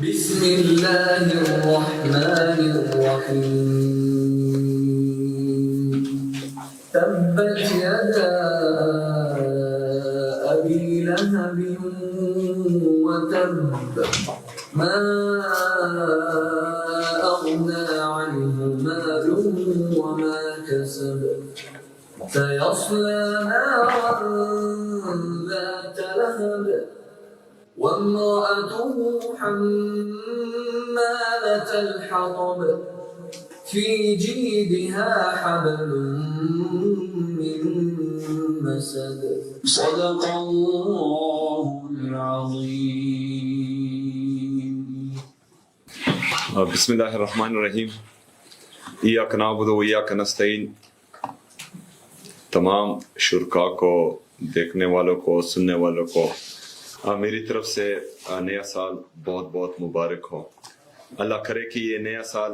بسم اللہ الرحمن الرحیم تبت یدا ابی لہب وتب ما اغنى عنه ماله وما كسب سيصلى نارا ذات لهب وامرأته حمالة الحطب في جيدها حبل من مسد صدق الله العظيم. بسم اللہ الرحمن الرحیم. ایاک نعبد و ایاک نستعین. تمام شرکا کو، دیکھنے والوں کو، سننے والوں کو میری طرف سے نیا سال بہت بہت مبارک ہو. اللہ کرے کہ یہ نیا سال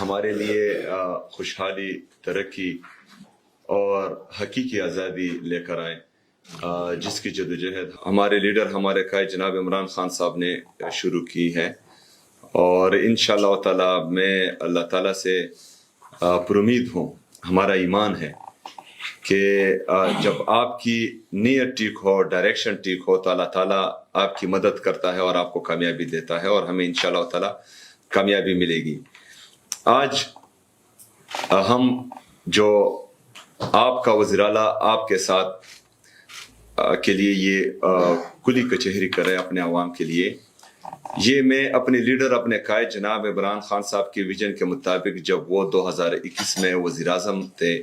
ہمارے لیے خوشحالی، ترقی اور حقیقی آزادی لے کر آئے، جس کی جدوجہد ہمارے لیڈر، ہمارے قائد جناب عمران خان صاحب نے شروع کی ہے. اور انشاءاللہ تعالی میں اللہ تعالیٰ سے پر امید ہوں، ہمارا ایمان ہے کہ جب آپ کی نیت ٹھیک ہو، ڈائریکشن ٹھیک ہو، تو اللہ تعالیٰ آپ کی مدد کرتا ہے اور آپ کو کامیابی دیتا ہے، اور ہمیں انشاءاللہ تعالیٰ کامیابی ملے گی. آج ہم جو آپ کا وزیر اعلیٰ آپ کے ساتھ کے لیے یہ کلی کچہری کر رہے ہیں اپنے عوام کے لیے، یہ میں اپنے لیڈر، اپنے قائد جناب عمران خان صاحب کے ویژن کے مطابق جب وہ 2021 میں وزیر اعظم تھے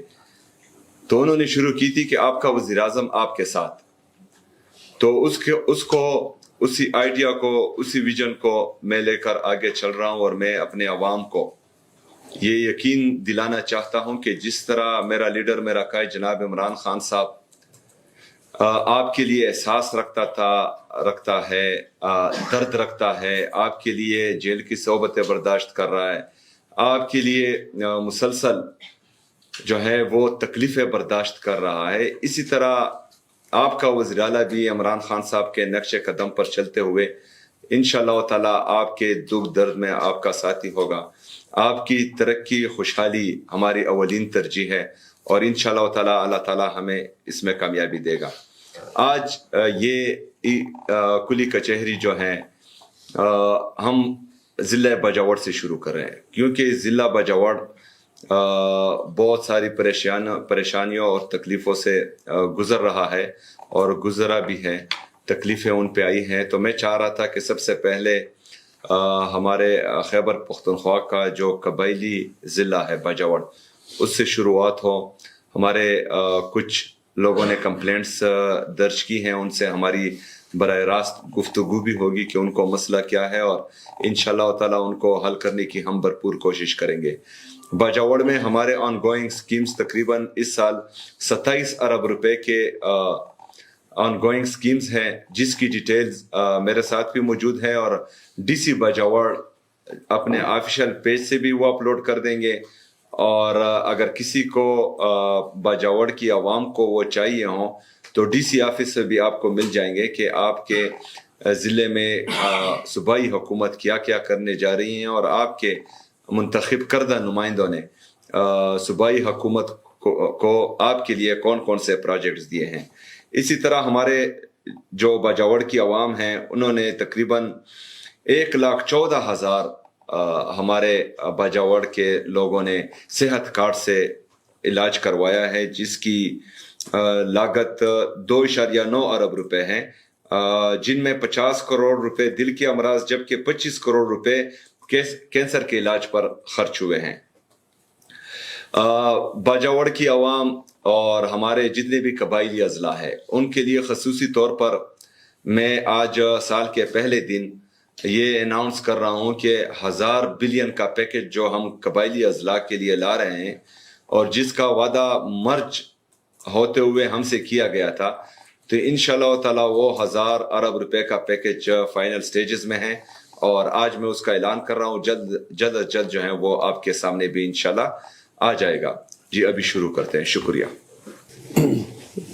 تو انہوں نے شروع کی تھی کہ آپ کا وزیر اعظم آپ کے ساتھ. تو اسی آئیڈیا کو، اسی ویژن کو میں لے کر آگے چل رہا ہوں، اور میں اپنے عوام کو یہ یقین دلانا چاہتا ہوں کہ جس طرح میرا لیڈر، میرا قائد جناب عمران خان صاحب آپ کے لیے احساس رکھتا ہے، درد رکھتا ہے، آپ کے لیے جیل کی صحبتیں برداشت کر رہا ہے، آپ کے لیے مسلسل جو ہے وہ تکلیفیں برداشت کر رہا ہے، اسی طرح آپ کا وزیر اعلیٰ بھی عمران خان صاحب کے نقش قدم پر چلتے ہوئے انشاءاللہ تعالیٰ آپ کے دکھ درد میں آپ کا ساتھی ہوگا. آپ کی ترقی، خوشحالی ہماری اولین ترجیح ہے، اور انشاءاللہ تعالیٰ اللہ تعالیٰ ہمیں اس میں کامیابی دے گا. آج یہ کلی کچہری جو ہے ہم ضلع باجوڑ سے شروع کر رہے ہیں، کیونکہ ضلع باجوڑ بہت ساری پریشانیوں اور تکلیفوں سے گزر رہا ہے، اور گزرا بھی ہے، تکلیفیں ان پہ آئی ہیں. تو میں چاہ رہا تھا کہ سب سے پہلے ہمارے خیبر پختونخوا کا جو قبائلی ضلع ہے باجوڑ، اس سے شروعات ہو. ہمارے کچھ لوگوں نے کمپلینٹس درج کی ہیں، ان سے ہماری براہ راست گفتگو بھی ہوگی کہ ان کو مسئلہ کیا ہے، اور انشاءاللہ تعالیٰ ان کو حل کرنے کی ہم بھرپور کوشش کریں گے. باجوڑ میں ہمارے آن گوئنگ سکیمز تقریباً اس سال 27 ارب روپے کے آن گوئنگ سکیمز ہیں، جس کی ڈیٹیلز میرے ساتھ بھی موجود ہے، اور ڈی سی باجوڑ اپنے آفیشیل پیج سے بھی وہ اپلوڈ کر دیں گے. اور اگر کسی کو باجوڑ کی عوام کو وہ چاہیے ہوں تو ڈی سی آفس سے بھی آپ کو مل جائیں گے کہ آپ کے ضلع میں صوبائی حکومت کیا کیا کرنے جا رہی ہیں، اور آپ کے منتخب کردہ نمائندوں نے صوبائی حکومت کو آپ کے لیے کون کون سے پروجیکٹس دیے ہیں. اسی طرح ہمارے جو باجوڑ کی عوام ہیں، انہوں نے تقریباً 1,14,000 ہمارے باجوڑ کے لوگوں نے صحت کارڈ سے علاج کروایا ہے، جس کی لاگت 2.9 ارب روپے ہیں، جن میں 50 کروڑ روپے دل کے امراض، جبکہ 25 کروڑ روپے کینسر کے علاج پر خرچ ہوئے ہیں. باجوڑ کی عوام اور ہمارے جتنے بھی قبائلی اضلاع ہیں، ان کے لیے خصوصی طور پر میں آج سال کے پہلے دن یہ اناؤنس کر رہا ہوں کہ 1000 بلین کا پیکج جو ہم قبائلی اضلاع کے لیے لا رہے ہیں، اور جس کا وعدہ مرج ہوتے ہوئے ہم سے کیا گیا تھا، تو انشاءاللہ تعالیٰ وہ 1000 ارب روپے کا پیکج فائنل سٹیجز میں ہے، اور آج میں اس کا اعلان کر رہا ہوں. جلد از جلد جو ہے وہ آپ کے سامنے بھی انشاءاللہ آ جائے گا. جی ابھی شروع کرتے ہیں. شکریہ.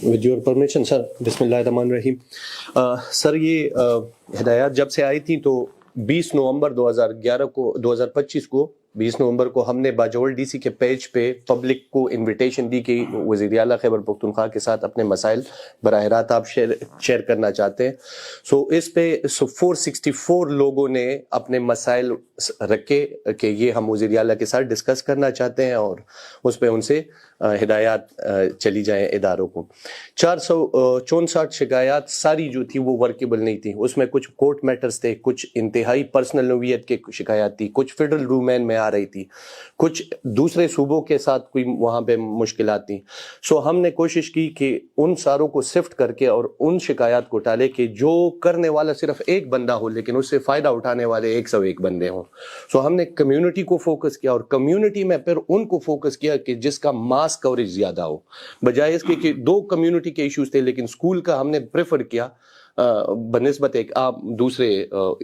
With your permission, sir. بسم اللہ الرحمن الرحیم. سر یہ ہدایات جب سے آئی تھیں تو 20 नवंबर 2025 को 20 नवंबर को हमने बाजोल डीसी के पेज पे पब्लिक को इनविटेशन दी कि वज़ीर आला खैबर पख्तूनख्वा के साथ अपने मसाइल बराह रास्त आप शेयर करना चाहते हैं. सो इस पे 464 लोगों ने अपने मसाइल रखे कि ये हम वज़ीर आला के साथ डिस्कस करना चाहते हैं और उस पे उनसे हिदायत चली जाएं इदारों को. 464 शिकायत सारी जो थी वो वर्केबल नहीं थी. उसमें कुछ कोर्ट मैटर्स थे, कुछ इंतहाई पर्सनल नोवियत के शिकायत थी, कुछ फेडरल रूमेन में आ रही थी, कुछ दूसरे सूबों के साथ कोई वहाँ पे मुश्किलात थी. सो हमने कोशिश की कि उन सारों को सिफ्ट करके और उन शिकायत को टाले कि जो करने वाला सिर्फ एक बंदा हो लेकिन उससे फ़ायदा उठाने वाले 101 बंदे हों. सो हमने कम्युनिटी को फोकस किया और कम्युनिटी में फिर उनको फोकस किया कि जिसका मास कवरेज ज़्यादा हो, बजाय इसके कि 2 कम्युनिटी के इश्यूज थे लेकिन स्कूल का हमने प्रेफर किया बनिस्बत एक आप दूसरे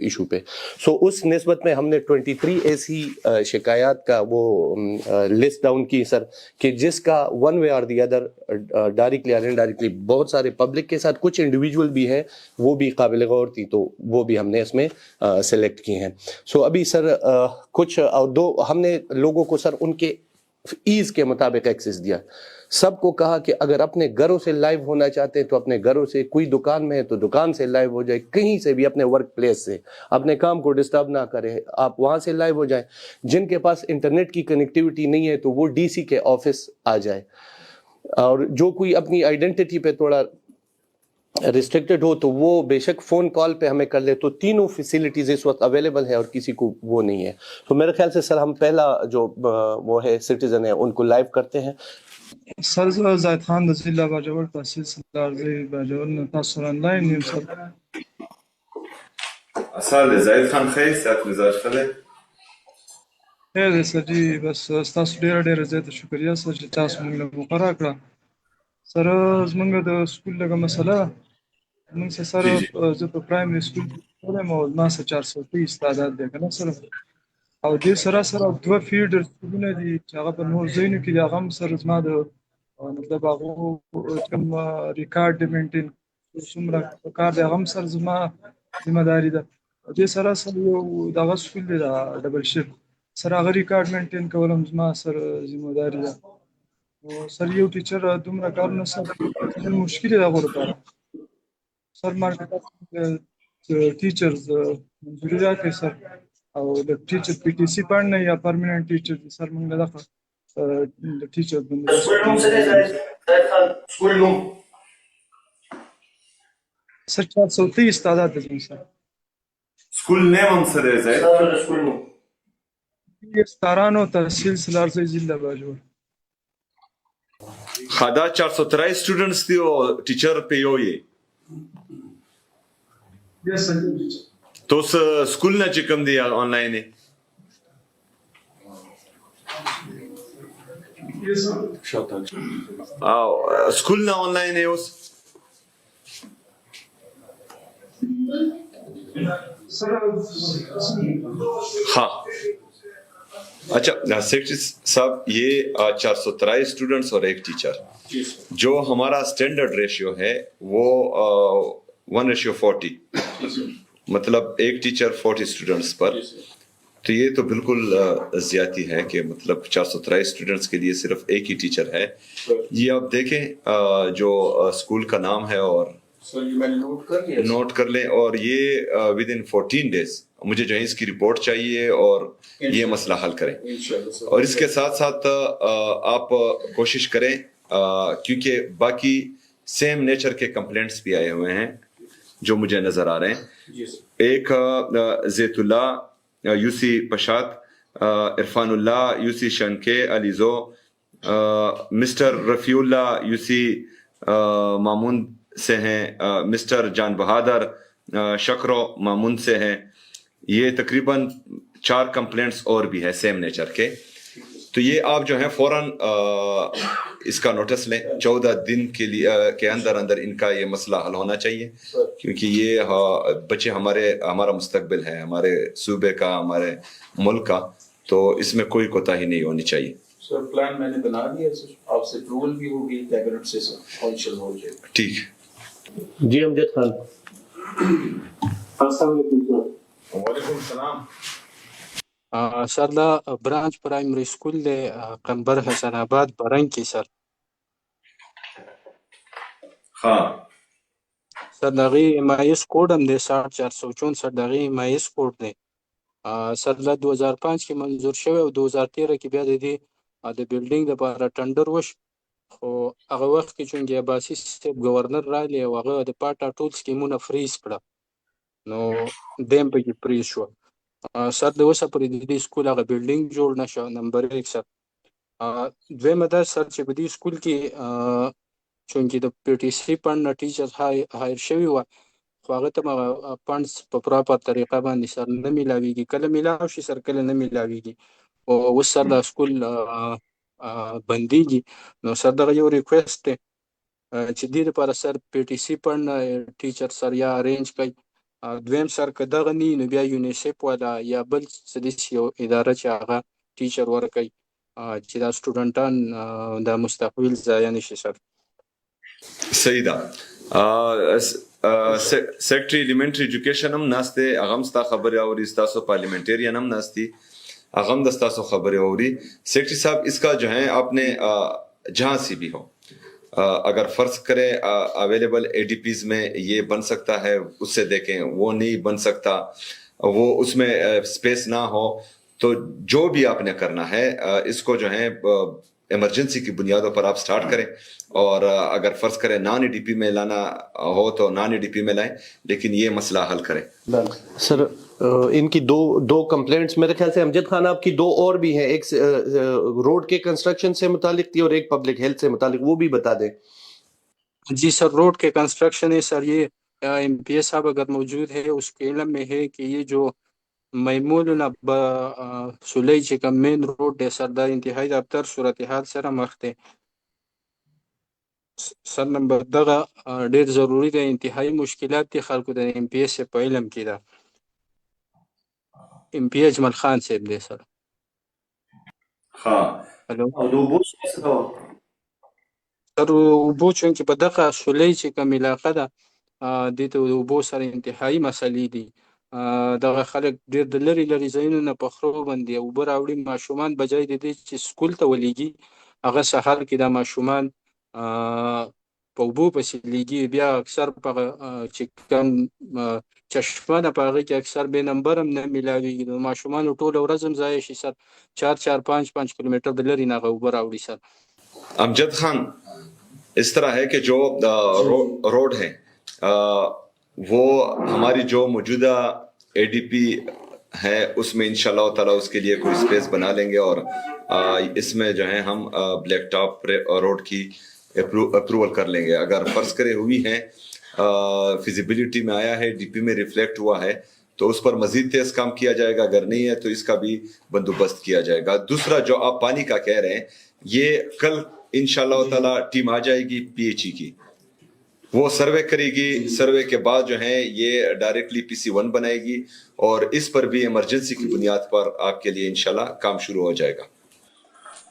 इशू पे. सो उस निस्बत में हमने 23 ऐसी शिकायत का वो लिस्ट डाउन की सर कि जिसका वन वे और दी अदर डायरेक्टली और इनडायरेक्टली बहुत सारे पब्लिक के साथ, कुछ इंडिविजुअल भी हैं वो भी काबिल गौर थी, तो वो भी हमने इसमें सेलेक्ट किए हैं. सो अभी सर कुछ और 2 हमने लोगों को सर उनके ईज के मुताबिक एक्सेस दिया. सबको कहा कि अगर अपने घरों से लाइव होना चाहते हैं तो अपने घरों से, कोई दुकान में है तो दुकान से लाइव हो जाए, कहीं से भी अपने वर्क प्लेस से, अपने काम को डिस्टर्ब ना करें, आप वहाँ से लाइव हो जाए. जिनके पास इंटरनेट की कनेक्टिविटी नहीं है तो वो डीसी के ऑफिस आ जाए. और जो कोई अपनी आइडेंटिटी पे थोड़ा रिस्ट्रिक्टेड हो तो वो बेशक फ़ोन कॉल पे हमें कर ले. तो तीनों फैसिलिटीज़ इस वक्त अवेलेबल है और किसी को वो नहीं है. तो मेरे ख्याल से सर हम पहला जो वो है सिटीज़न है उनको लाइव करते हैं. सर زاید خان د ضلع باجوړ تحصیل سردار دی باجوړ نه تاسو آنلاین یم سر. سر زاید خان خیر سات مزاج خله خیر دی سر جی بس تاسو ډېره زیاته شکریا سر چې تاسو موږ له مقرره کړه. سر زموږ د سکول لږه مسله موږ سره زه په پرایمري سکول کې یم او ما سره 430 تعداد دی که نه سر. او دې سره 2 فیډر سکولونه دي چې هغه په نور ځایونو کې دي. هغه هم سر زما د مطلب هغو کوم ریکارډ د مینټین څومره کار دی هغه هم سر زما ذمه داري ده. او دې سره یو دغه سکول دی د ډبل شپ سر هغه ریکارډ مینټین کول هم زما سر ذمه داري ده. او سر یو ټیچر دومره کارونه سر مشکل دی هغو لپاره. سر مارکیټ ټیچرز منظوري راکړئ سر. او د ټیچر پی ټی سی پڑھنا یا پرمننٹ ټیچر دي سر موږ دغه د ټیچر بندوبست سکول نوم سر 430 تعداد دی سر. سکول نیم هم سره زاید سکول نوم ستارانو تحصیل سلارزی ضلع باجوړ. خدا 423 स्टूडेंट्स थी और टीचर पे हो ये यस सर. तो उस स्कूल ने चिकम दिया ऑनलाइन है स्कूल ना ऑनलाइन है उस हाँ. अच्छा सेक्रेटरी साहब ये 423 स्टूडेंट्स और एक टीचर, जो हमारा स्टैंडर्ड रेशियो है वो 1:40, मतलब एक टीचर 40 स्टूडेंट्स पर. तो ये तो बिल्कुल ज्यादती है कि मतलब 423 स्टूडेंट्स के लिए सिर्फ एक ही टीचर है. ये आप देखें जो स्कूल का नाम है और नोट कर लें और ये विद इन 14 डेज मुझे जो है इसकी रिपोर्ट चाहिए और ये मसला हल करें. और इसके साथ साथ आप कोशिश करें क्योंकि बाकी सेम नेचर के कंप्लेंट्स भी आए हुए हैं जो मुझे नजर आ रहे हैं. एक ज़ैतुल्ला यूसी पशात, इरफानुल्लाह यूसी शनके अलीजो, मिस्टर रफ़ीउल्लाह यूसी मामून से हैं, मिस्टर जान बहादुर शकरो मामून से हैं. ये तकरीबन 4 कंप्लेंट्स और भी है सेम नेचर के. तो ये आप जो है फौरन इसका नोटिस लें. 14 दिन के लिए के अंदर अंदर इनका ये मसला हल होना चाहिए क्योंकि ये बच्चे हमारा मुस्तकबिल है, हमारे सूबे का, हमारे मुल्क का. तो इसमें कोई कोताही नहीं होनी चाहिए. सर प्लान मैंने बना दिया सर, आपसे अप्रूवल भी होगी, कैबिनेट से काउंसिल हो जाएगा. ठीक जी अमजद खान. वालेकुम सलाम। सर دا برانچ پرایمری سکول دی قنبر حسن آباد برنگ کې سر हाँ سر دغه MIS کوډ هم دی 6464 دغه MIS کوډ دی سر له 2005 کې منظور شوی او 2013 کې بیا د دې د بلډینګ لپاره ټندر وش خو هغه وخت کې چونګې عباسي صاحب گورنر رالی او هغه د پاټا ټول سکیمونه فریز کړه نو دیم پکې فریز شو سر د اوسه پورې د دې سکول هغه بلډینګ جوړ نشو نمبر 1 سر دویمه دا سر چې په دې سکول کې چونکې د PTC فنډ ټیچر هایر شوي وه خو هغه ته فنډس په پراپر طریقه باندې سر نه میلاویږي کله میلاو شي سر کله نه میلاویږي او اوس سر دا سکول بندیږي نو سر دغه یو ریکویسټ دی چې دې لپاره سر PTC فنډ ټیچر سر یا ارینج کوي دویم سر که دغه نی نو بیا یونیسیف والا یا بل څه داسې یو اداره چې هغه ټیچر ورکوي چې دا سټوډنټان دا مستقبل ضایع نشي سر सही दा सेक्रेटरी एलिमेंट्री एजुकेशन हम नास्ते अगम स्ता खबर और इस्तासो पार्लियामेंटेरियन हम नास्ती अगम दस्तासो खबर और सेक्रेटरी साहब इसका जो है आपने जहां से भी हो अगर फर्ज करें अवेलेबल ADPs में ये बन सकता है उससे देखें वो नहीं बन सकता वो उसमें स्पेस ना हो तो जो भी आपने करना है इसको जो है इमरजेंसी की बुनियादों पर आप स्टार्ट करें और अगर फर्ज करें नॉन ADP में लाना हो तो नॉन ADP में लाएं लेकिन ये मसला हल करें। सर इनकी दो कंप्लेंट्स मेरे ख्याल से अमजद खान आपकी दो और भी हैं एक रोड के कंस्ट्रक्शन से मुतालिक थी और एक पब्लिक हेल्थ से मुतालिक वो भी बता दें। जी सर रोड के कंस्ट्रक्शन है सर ये MPS साहब अगर मौजूद है उसके इल्म में है कि ये जो मैमूल सुलई چې کوم مین روډ دی سر دا انتهایی د ابتر صورتحال سره مخ دی سر نمبر دغه ډیر ضروری دی انتهایی مشکلات دي خلکو د MPS په علم کې ده MP اجمل خان صاحب دی سر हाँ هلو او د اوبو څه ډول سر اوبو چونکې په دغه سولۍ چې کوم علاقه ده دې ته د اوبو سره انتهایی مسلې دي دغه خلک ډېر د لرې لرې ځایونو نه په خرو باندې اوبه راوړي ماشومان بجای د دې چې سکول ته ولیږي هغه سهار کې دا ماشومان په اوبو پسې لیږي بیا اکثر په چې کوم چشمه ده په هغې کې اکثر بې نمبر هم نه میلاویږي نو ماشومانو ټوله ورځ هم ضایع شي سر 4-5 کیلومتر د لرې نه هغه اوبه راوړي سر अमजद खान इस तरह है कि जो रोड है वो हमारी जो मौजूदा ADP है उसमें इंशाल्लाह ताला उसके लिए कोई स्पेस बना लेंगे और इसमें जो है हम ब्लैक टॉप रोड की अप्रूवल कर लेंगे अगर फर्ज करे हुई है फिजिबिलिटी में आया है DP में रिफ्लेक्ट हुआ है तो उस पर मजीद तेज काम किया जाएगा अगर नहीं है तो इसका भी बंदोबस्त किया जाएगा। दूसरा जो आप पानी का कह रहे हैं ये कल इंशाल्लाह ताला टीम आ जाएगी PHE की वो सर्वे करेगी सर्वे के बाद जो है ये डायरेक्टली PC1 बनाएगी और इस पर भी इमरजेंसी की बुनियाद पर आपके लिए इंशाल्लाह काम शुरू हो जाएगा।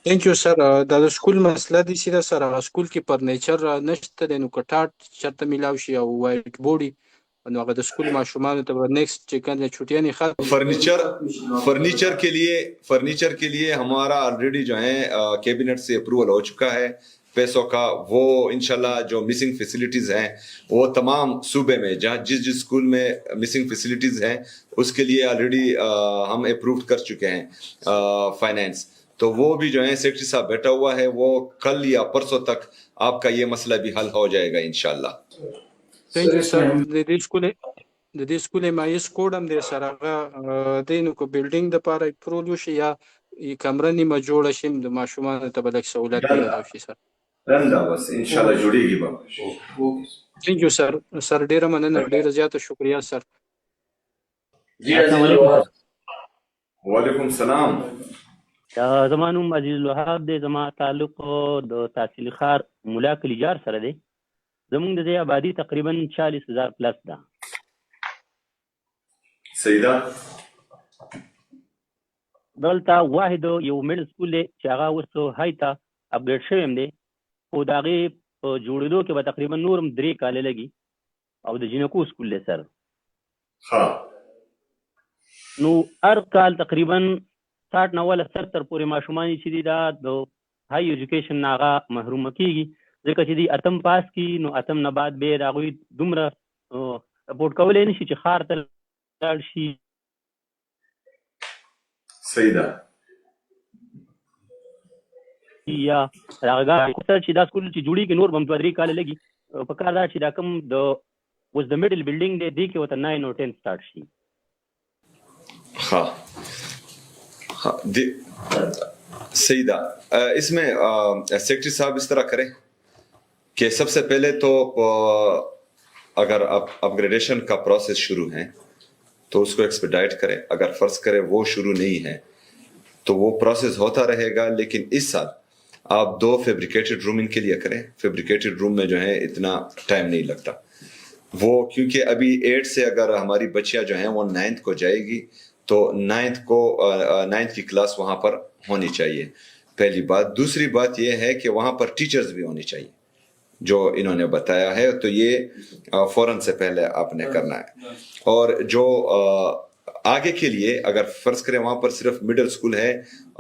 थैंक यू सर دا د سکول مسله دي چې دا سر هغه سکول کې فرنیچر نشته دی نو که ټاټ چېرته میلاو شي او وایټ بورډ نو هغه د سکول ماشومانو ته به نیکسټ چې کوم छुट्टियाँ नहीं ختم फर्नीचर के लिए हमारा ऑलरेडी जो है कैबिनेट से अप्रूवल हो चुका है पैसों का वो इंशाल्लाह जो मिसिंग फैसिलिटीज हैं वो तमाम सूबे में जहाँ जिस स्कूल में मिसिंग फैसिलिटीज हैं उसके लिए ऑलरेडी हम अप्रूव कर चुके हैं फाइनेंस तो वो भी जो है सेक्रेटरी साहब बैठा हुआ है वो कल या परसों तक आपका ये मसला भी हल हो जाएगा इंशाल्लाह। थैंक यू सर د دې سکول MIS کوډ هم دی سر هغه دی نو که بلډینګ دپاره اپروول وشي یا کمره نیمه جوړه شي د ماشومانو ته به لږ سهولت میلاو شي سر रंदा बस इंशाल्लाह जुड़ेगी बाबा। थैंक यू सर सर ډیره مننه ډیره زیاته شکریه سر वालेकुम सलाम زما نوم عزیز الوهاب دی زما تعلق د تحصیل خار ملا کلیجار سره دی زمونږ د دې آبادي تقریبا 40,000 پلس ده سیدا دلته واحد یو میډل سکول دی چې هغه اوس های ته اپګریډ شوی دی خو د هغې په جوړېدو کې به تقریبا نور هم 3 کاله لګي او د جینکو سکول دی سر نو هر کال تقریبا 60 نه ولا 70 پورې ماشومان چې دي دا د هاي ایجوکیشن نه هغه محروم کیږي، ځکه چې دی اتم پاس کی نو اتم نه بعد به راغوي دومره سپورټ کولای نشي چې خار ته لاړ شي. صحیح ده. یا راغا چې دا سکول چې جوړیږي نور بم 2-3 کال لګي، په کار دا چې دا کوم د was the middle building دی کې وته 9 or 10 start شي. ہاں صحیح دا. اس میں سیکرٹری صاحب اس طرح کریں کہ سب سے پہلے تو اگر اپ گریڈیشن کا پروسیس شروع ہے تو اس کو ایکسپیڈائٹ کریں. اگر فرض کرے وہ شروع نہیں ہے تو وہ پروسیس ہوتا رہے گا، لیکن اس سال آپ 2 فیبریکیٹڈ روم ان کے لیے کریں. فیبریکیٹڈ روم میں جو ہے اتنا ٹائم نہیں لگتا وہ، کیونکہ ابھی 8 سے اگر ہماری بچیاں جو ہیں وہ 9th کو جائے گی تو 9th کی کلاس وہاں پر ہونی چاہیے، پہلی بات. دوسری بات یہ ہے کہ وہاں پر ٹیچرز بھی ہونی چاہیے جو انہوں نے بتایا ہے، تو یہ فوراً سے پہلے آپ نے کرنا ہے. اور جو آگے کے لیے اگر فرض کریں وہاں پر صرف مڈل اسکول ہے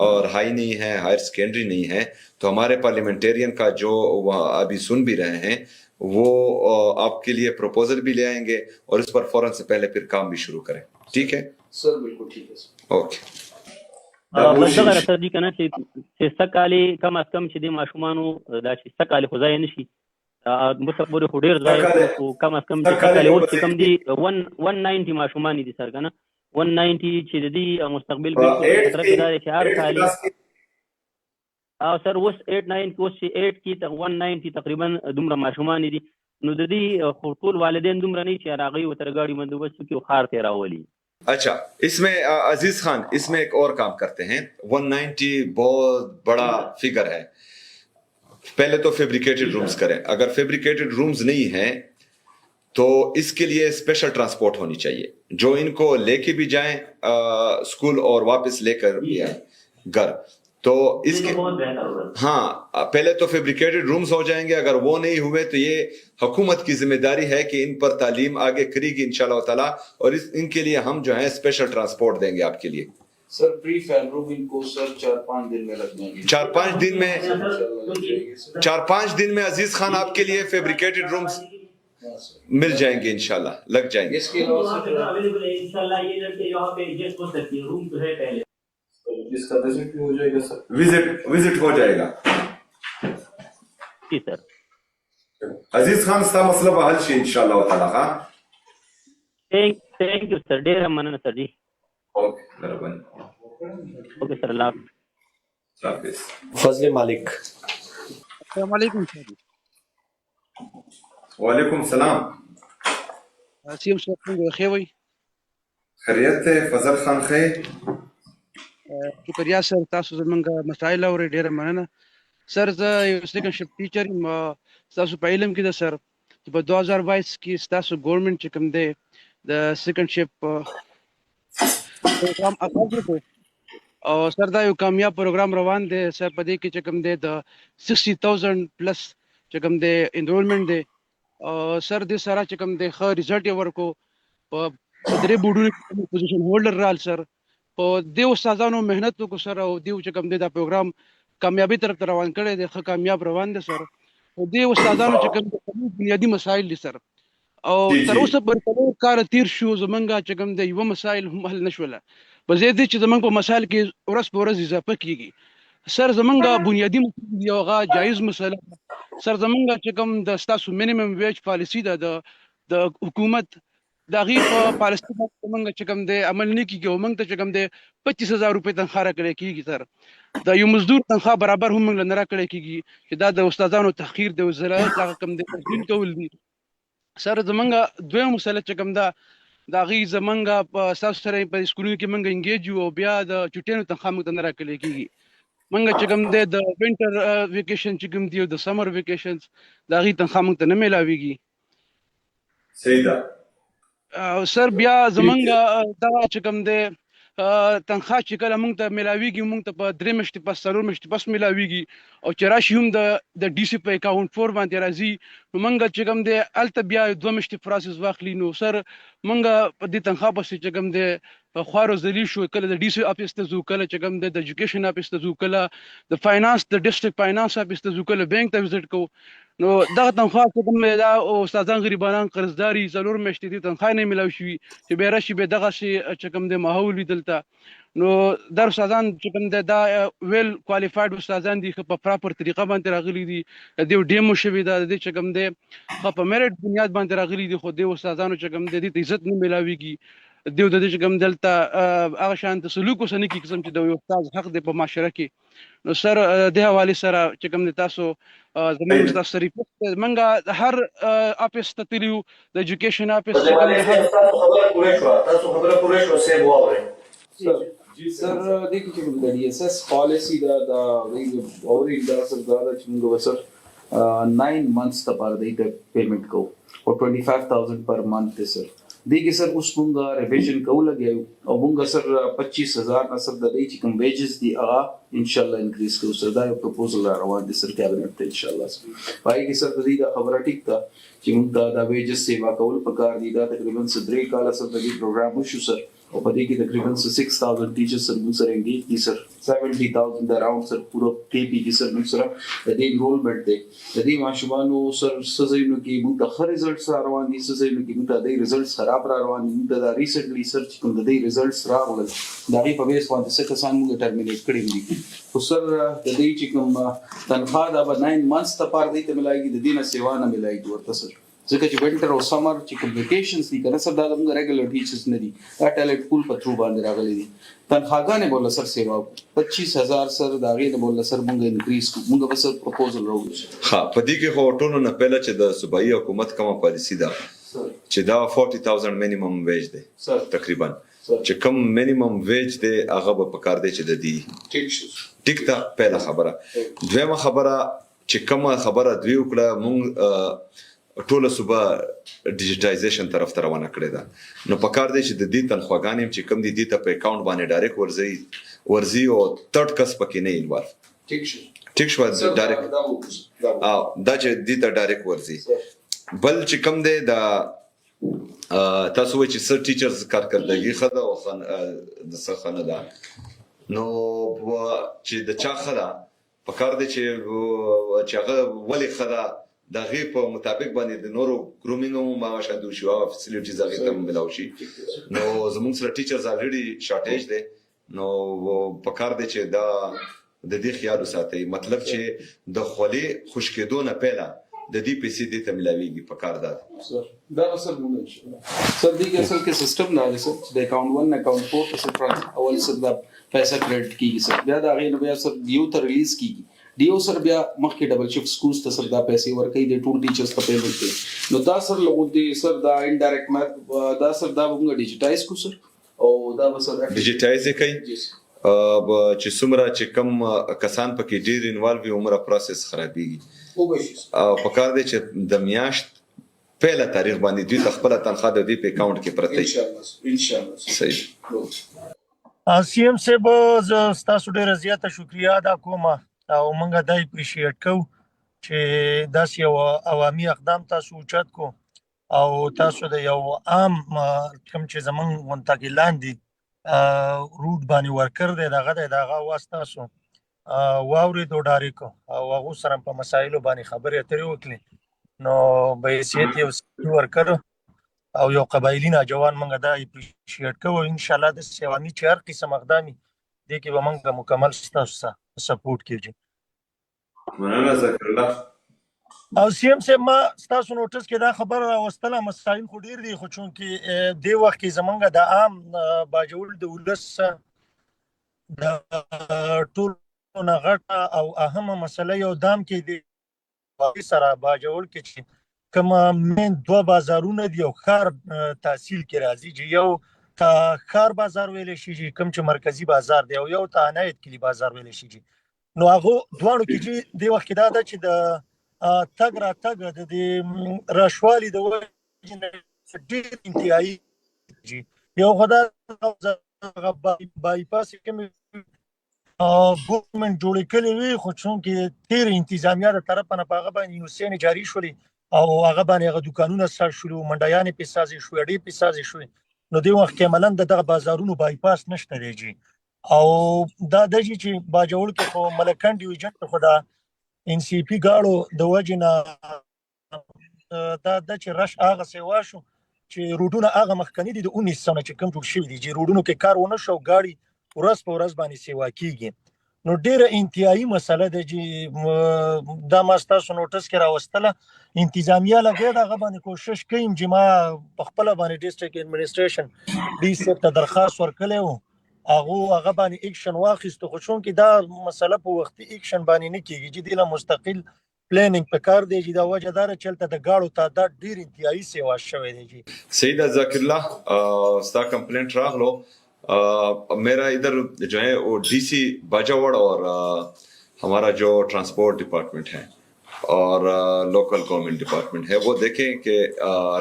اور ہائی نہیں ہے، ہائر سیکنڈری نہیں ہے، تو ہمارے پارلیمنٹیرین کا جو ابھی سن بھی رہے ہیں وہ آپ کے لیے پروپوزل بھی لے آئیں گے اور اس پر فوراً سے پہلے پھر کام بھی شروع کریں. ٹھیک ہے سر؟ بالکل ٹھیک ہے سر. اوکے. بس دغه سر دي کنه چې سکالي کم از کم چې د ماشومانو دا چې سکالي خو ځای نشي مصبر خو ډیر ځای او کم از کم چې سکالي اوس کم دي 190 ماشومان دي سر کنه 190 چې د دې مستقبل بالکل خطر کې دا چې هر کال او سر اوس 89 اوس چې 8 کې تر 190 تقریبا دومره ماشومان دي، نو د دې خو ټول والدین دومره نه چې راغي او ترګاړي بندوبست کوي او خار ته راولي. اچھا اس میں عزیز خان اس میں ایک اور کام کرتے ہیں. 190 بہت بڑا فگر ہے. پہلے تو فیبریکیٹڈ رومز کریں. اگر فیبریکیٹڈ رومز نہیں ہیں تو اس کے لیے اسپیشل ٹرانسپورٹ ہونی چاہیے جو ان کو لے کے بھی جائیں اسکول اور واپس لے کر بھی آئیں گھر. تو اس کے ہاں پہلے تو فیبریکیٹڈ رومز ہو جائیں گے. اگر وہ نہیں ہوئے تو یہ حکومت کی ذمہ داری ہے کہ ان پر تعلیم آگے کرے گی انشاءاللہ تعالیٰ، اور ان کے لیے ہم جو ہے اسپیشل ٹرانسپورٹ دیں گے آپ کے لیے. سر پری فیل روم ان کو سر 4-5 دن میں لگ جائیں گے. 4-5 دن میں عزیز خان آپ کے لیے فیبریکیٹڈ رومز مل جائیں گے انشاءاللہ، لگ جائیں گے. اس کے علاوہ اس کا وزٹ بھی ہو جائے گا سر. وزٹ ہو جائے گا. جی سر. عزیز خان ستا مسئلہ به حل شي انشاءالله تعالی. ها تھینک یو سر، ډیر مننه سر جی. اوکے مهرباني. اوکے سر، الله حافظ. فضل مالک. السلام علیکم سر. وعلیکم السلام. سیم صاحب څنګه ښه وئ؟ خیریت ته فضل خان خیر. شکریہ سر، تاسو زمونږ مسایل اورئ، ډیره مننه. سر زه یو سیکنډ شپ ټیچر یم. ستاسو په علم کې ده سر چې په 2022 کې ستاسو ګورنمنټ چې کوم دی د سیکنډ شپ پروګرام اغاز وکړو او سر دا یو کامیاب پروګرام روان دی سر. په دې کې چې کوم دی د 60,000 پلس چې کوم دی انرولمنټ دی سر. دې سره چې کوم دی ښه ریزلټ یې ورکو. په 3 بورډونو کې پوزیشن هولډر رال سر. په دې استادانو محنت وکړو سر او دیو چې کوم دی دا پروګرام کامیابی طرف ته روان کړی دی، ښه کامیاب روان دی سر. او دې استادانو چې کوم بنیادی مسایل دي سر او تر اوسه پورې 4 کاله تیر شو زمونږ چې کوم دی یوه مسایل هم حل نه شوله. په ځای دې چې زمونږ په مسایل کې ورځ په ورځ اضافه کیږي سر. زمونږ بنیادی مسایل دي او هغه جایز مسله سر. زمونږ چې کوم د ستاسو مینیمم ویج پالیسی ده د حکومت د هغې په پالیسي باندې زمونږ چې کوم دی عمل نه کیږي او موږ ته چې کوم دی 25,000 روپۍ تنخواه راکړی کیږي سر. د یو مزدور تنخواه برابر هم موږ له نه راکړی کیږي چې دا د استادانو تحقیر دی او ضرایت هغه کوم دی تحلیل کول دي سر. زمونږ دویم مسله چې کوم ده د هغې زمونږ په ستاسو سره په سکولونو کې موږ انګیج یو او بیا د چوټیانو تنخواه موږ ته نه راکړی کیږي. موږ چې کوم دی د وینټر ویکیشن چې کوم دی او د سمر ویکیشنز د هغې تنخواه موږ ته نه میلاویږي. صحیح ده سر. بیا زمونږ دا چې کوم دی تنخواه چې کله موږ ته ملاویږي موږ ته په 3 میاشتې پس 4 میاشتې پس ملاویږي او چې راشي هم د ډي سي په اکاونټ 4 باندې راځي نو موږ چې کوم دی هلته بیا 2 میاشتې پروسس واخلي نو سر موږ په دې تنخواه پسې چې کوم دی خوارو ذلیل شو کله د ډي سي آفیس ته ځو کله چې کوم دی د ایجوکیشن آفیس ته ځو کله د فاینانس د ډسټرکټ فاینانس آفیس ته ځو کله بینک ته وزټ کوو نو دغه تنخواه چې کوم دا استادان غریبانان قرضداري 4 میاشتې دي تنخواه نه ملاوي شوي چې بیا راشي بیا دغسې چې کوم دی ماحول وي دلته نو دا استادان چې کوم دی دا ویل کوالیفاید استادان دي ښه په پراپر طریقه باندې راغلي دي د دې ډیمو شوي ده د دې چې کوم دی ښه په میرټ بنیاد باندې راغلي دي خو دې استادانو چې کوم دی دې ته عزت نه ملاویږي دیو د دې چې کوم دلته هغه شانته سلوک اوسني کې قسم چې د یو استاد حق دی په معاشره کې نو سر د حوالې سره چې کوم دی تاسو زموږ تاسو ریکوست منګه هر اپیس ته تلو د ایجوکیشن اپیس چې کوم دی تاسو خبره پوره شو سه واوري سر देखिए چې کوم د DSS پالیسی دا اوري دا سر دا چې موږ وسر 9 months ته پر دې پیمنٹ کو او 25000 پر منث سر دیگه سر اوس مونږه ریویژن کوو لګیو او مونږه سر 25000 نه سر د دې چې کوم ویجز دی هغه ان شاء الله انکریز کوو سر دا یو پروپوزل روان دي سر کابینټ ته ان شاء الله پای کې سر د دې خبره ټیک ده چې مونږ دا ویجز سیوا کول پکار دي دا تقریبا 3 کال سر د دې پروګرام وشو سر او په دې کې تقریبا 6000 ټیچرز سر موږ سره انګیج دي سر 70000 اراوند سر پورا کې کې سر موږ سره د دې انرولمنت دی د دې ماشومانو سر سزاینو کې موږ د خر ریزلټس روان دي سزاینو کې موږ د دې ریزلټس خراب روان دي موږ د ریسنټلی سرچ کوم د دې ریزلټس راغلل دا غي په بیس باندې څه کسان موږ ټرمینیټ کړی دي خو سر د دې چې کوم تنخواه دا به 9 months ته پاره دی ته ملایږي د دې نه سیوا نه ملایږي ورته سر ځکه چې وینټر او سمر چې کمپلیکیشنز دي کنه سر دا موږ ریګولر ټیچرز نه دي دا ټیلنټ پول په تھرو باندې راغلي دي تنخواهګانې بوله سر سیوا 25000 سر دا غي نه بوله سر موږ انکریز موږ بس پروپوزل راوړو ها په دې کې هو ټولو نه پهله چې د صوبایي حکومت کومه پالیسی ده چې دا 40000 مینیمم ویج دی تقریبا چې کم مینیمم ویج دی هغه به پکار دی چې د دې ټیک تا پهله خبره دویمه خبره چې کومه خبره دوی وکړه مونږ ټوله صوبه ډیجیټایزیشن طرف ته روانه کړې ده نو پکار دی چې د دې تنخواګانې چې کم دي دې ته په اکاونټ باندې ډایرکټ ورزي او تھرد کس پکې نه انوالو ټیک شو ډایرکټ دا چې دې ته ډایرکټ ورزي بل چې کم دی دا تاسو وایي چې سر ټیچرز کارکردګي خده او د سخنه ده نو چې د چا خده پکار دی چې هغه ولې خده دا غي په مطابق باندې د نورو ګرومینګ او ماشه د شو فیسیلیټیز هغه ته ملاو شي نو زموږ سره ټیچرز الریډي شارټیج دي نو پکار دي چې دا د دې خیال وساتي مطلب چې د خولي خشکېدو نه پهله د دې پیسې د ته ملاويږي پکار ده سر دا اصل مونږ سر دې کې اصل کې سیستم نه لري سر د اکاونټ 1 اکاونټ 4 ته سر اول سر دا پیسې کریډټ کیږي سر بیا دا غي نو بیا سر دیو ته ریلیز کیږي دیو سر بیا مخکې ډبل شفټ سکولز ته سر دا پیسې ورکړي د ټول ټیچرز ته پیمنٹ کوي نو دا سر لګو دي سر دا انډایرکټ میث دا سر دا موږ ډیجیټایز کو سر او دا سر ډیجیټایز کوي چې څومره چې کم کسان پکې ډیر انوالو عمره پروسس خرابېږي او پکار دی چې د میاشت پهله تاریخ باندې دوی خپل تنخواه د دې په اکاونټ کې پرته ان شاء الله صحیح سی ام صاحب تاسو ډیره زیاته شکریا ادا کوم او موږ دا اپریشیټ کوو چې داسې یو عوامي اقدام تاسو اوچت کو او تاسو د یو عام کوم چې زمونږ منتقلان دي روټ باندې ورکر دی دغه واسطه تاسو واورېدو ډارې کو او هغو سره په مسایلو باندې خبرې اترې وکړې نو به حیثیت یو ورکر او یو قبایلي ناجوان موږ دا اپریشیټ کوو انشاءالله د عوامي چې هر قسم اقدامي دې کې به موږ مکمل ستاسو سره سپورټ کیږي مننه ذکر الله او سی ام صاحب ما ستاسو نوټس کې دا خبر راوستله مسایل خو ډیر دي خو چون کې د وخت کې زمونږ د عام باجوړ د ولس د ټول نه غټه او اهمه مسله یو دام کې دی سره باجوړ کې چې کوم من دوه بازارونه دي او خار تحصیل کې راځي چې یو خار بازار ویل شي کوم چې مرکزی بازار دی او یو ته عنایت کلی بازار ویل شي نو هغه دوانو کې چې د وخت کې دا ده چې د تګ را تګ د رشوالي د وجه ډېر انتهایی یو خدای بایپاس کوم ګورنمنت جوړ کړي وي خو چونکې تیر انتظامیه تر طرف نه پاغه باندې یونیسین جاری شولې او هغه باندې هغه دکانونه سر شلو منډیانې په سازي شو اډې په سازي شو نو دی وخت کې عملاً دغه بازارونو بایپاس نشته دی او دا د چې باجوړ کې خو ملکان ډیویژن خدا ان سی پی گاړو د وجنه دا د چې رش هغه سیوا شو چې روډونه هغه مخکنی دي د 1900 چې کوم جوړ شوی دي چې روډونو کې کار ونه شو گاډي ورځ په ورځ باندې سیوا کیږي نو ډیره انتهایی مسله ده چې دا ماستاسو نوټس کې راوستله انتظامیه لګي دا غو باندې کوشش کوي چې ما په خپل باندې ډیسټریکټ اډمنستریشن ډي سي ته درخواست ورکړم هغه باندې اکشن واخیستو خو چون کې دا مسله په وختي اکشن باندې نه کیږي چې د مستقل پلانینګ په کار دی چې دا وجدار چلته د گاړو تعداد ډیر انتهایی سیوا شوی دی सईद ज़ाकिर अल्लाह उसका कंप्लेंट रहा लो मेरा इधर जो है वो डीसी बाजावड़ और हमारा जो ट्रांसपोर्ट डिपार्टमेंट है और लोकल गवर्नमेंट डिपार्टमेंट है वो देखें कि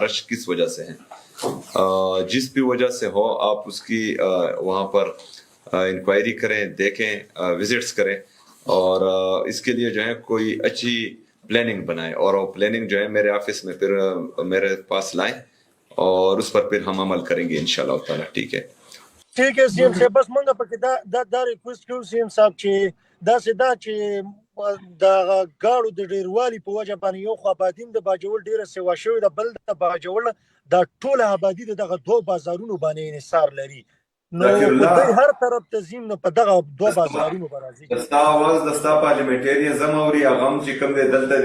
रश किस वजह से है जिस भी वजह से हो आप उसकी वहाँ पर इंक्वायरी करें देखें विजिट्स करें और इसके लिए जो है कोई अच्छी प्लानिंग बनाए और वो प्लानिंग जो है मेरे ऑफिस में फिर मेरे पास लाएं और उस पर फिर हम अमल करेंगे इंशाल्लाह ताला ठीक है सीएम साहब बस मंगा पके दा रिक्वेस्ट को सीएम साहब چې دا سدا چې دا غاړو د ډیروالي په وجه باندې یو خو آبادین د باجوړ ډیره سیوا شوی د بل د باجوړ د ټوله آبادی دغه دوه بازارونو باندې انحصار لري نو په هر طرف تزیم نو په دغه دوه بازارونو برازي دستا आवाज دستا پارلیمنټریان زموري اغم چې کوم د دلته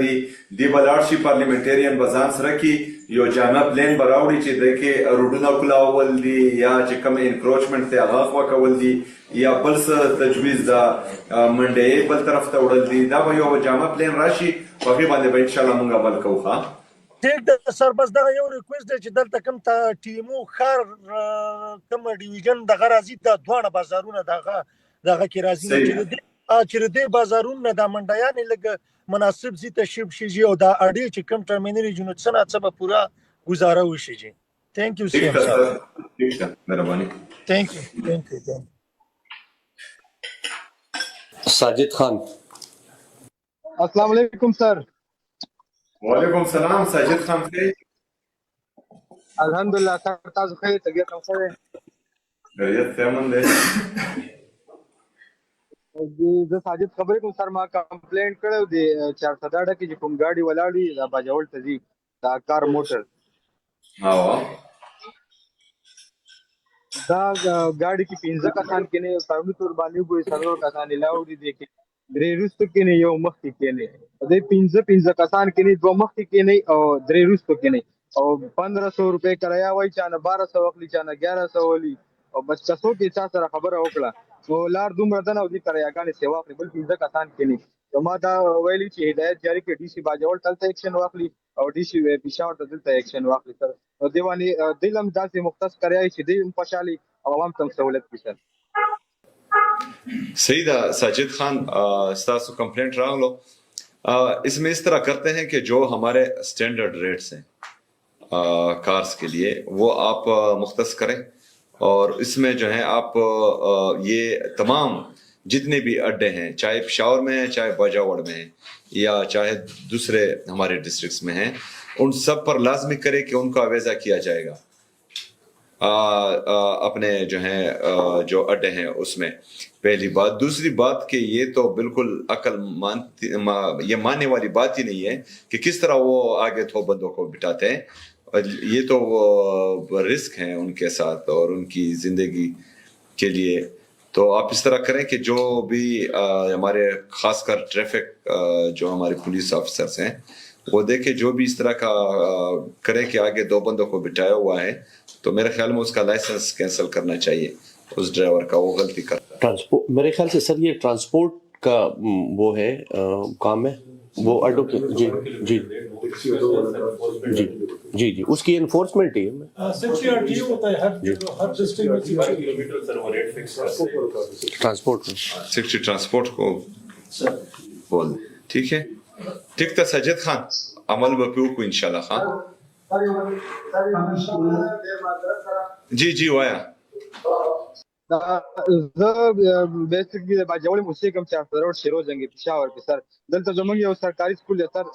دی بلارشي پارلیمنټریان بزان سره کې یو جامع پلان براوړي چې دغه روډونه کلاول دي یا چې کوم انکروچمنٹ ته هغه وکول دي یا بل څه تجویز دا منډې بل طرف ته وړل دي دا به یو جامع پلان راشي په هغه باندې به ان شاء الله موږ عمل کوو ها ټیک د سر بس دا یو ریکوست دی چې دلته کوم ته ټیمو خار کوم ډیویژن د غرازي د دوه بازارونه دغه کې راځي چې د بازارونو د منډیان لګ مناسب زی تشریف شي او دا اړې چې کوم ټرمینل جنوب سره څه به پورا گزاره وشي جی ثانک یو سیم صاحب مهرباني ثانک یو साजिद खान अस्सलाम वालेकुम सर वालेकुम सलाम साजिद खान खैर अल्हम्दुलिल्लाह सर ताज़ खैर तबियत कैसे है खैरियत से अमन दे जी ز साजिद खबर کوم سر ما کمپلینټ کړو دی 418 کې چې کوم ګاډي ولاړی دا باجوړ ته دي دا کار موټر ها دا ګاډي کې 15 کسان کې نه سامنے تور باندې کوئی سرور کسان لاوړي دي کې درې روستو کې نه یو مخ کې نه د 15 کسان کې نه دوه مخ کې نه او درې روستو کې نه او 1500 روپے کرایه وای چا نه 1200 وکلی چا نه 1100 ولی او بس تاسو کې چا سره خبره وکړه نو لار دومره دنه او دي کراياګانې سیوا خپل بل 15 کسان کې نه ما دا ویلي چې هدایت جاری کړي ډي سي باجوړ تلته اکشن واخلي او ډي سي پېښور ته دلته اکشن واخلي سر نو دیوانی دلم داسې مختص کړی چې دیم خوشالي عوام ته سہولت کی سر सईद साजिद खान स्टासु कंप्लेंट रहा लो इसमें इस तरह करते हैं कि जो हमारे स्टैंडर्ड रेट्स हैं कार्स के लिए वो आप मुख्तस करें और इसमें जो है आप ये तमाम जितने भी अड्डे हैं चाहे पेशावर में हैं चाहे बाजावड़ में हैं या चाहे दूसरे हमारे डिस्ट्रिक्ट्स में हैं उन सब पर लाजमी करें कि उनका अवेजा किया जाएगा अपने जो हैं जो अड्डे हैं उसमें पहली बात दूसरी बात कि ये तो बिल्कुल ये मानने वाली बात ही नहीं है कि किस तरह वो आगे बंदों को बिठाते हैं ये तो रिस्क है उनके साथ और उनकी जिंदगी के लिए तो आप इस तरह करें कि जो भी हमारे खासकर ट्रैफिक जो हमारे पुलिस ऑफिसर्स हैं वो देखे जो भी इस तरह का करे कि आगे दो बंदों को बिठाया हुआ है तो मेरे ख्याल में उसका लाइसेंस कैंसिल करना चाहिए उस ड्राइवर का वो गलती करता है ट्रांसपोर्ट मेरे ख्याल से सर ये ट्रांसपोर्ट का वो है काम है वो अड्डों के जी जी जी जी जी उसकी एनफोर्समेंट ही है होता है हर डिस्ट्रिक्ट ट्रांसपोर्ट 60 ट्रांसपोर्ट को बोल ठीक है ठीक था सज्जद खान अमल बपियो को इंशाल्लाह खान जी जी वाया دا زه بیسیکلی د باجوړ موسیقي کوم چې افسر روډ شیرو جنگي پېښور کې سر دلته زمونږ یو سرکاري سکول دی سر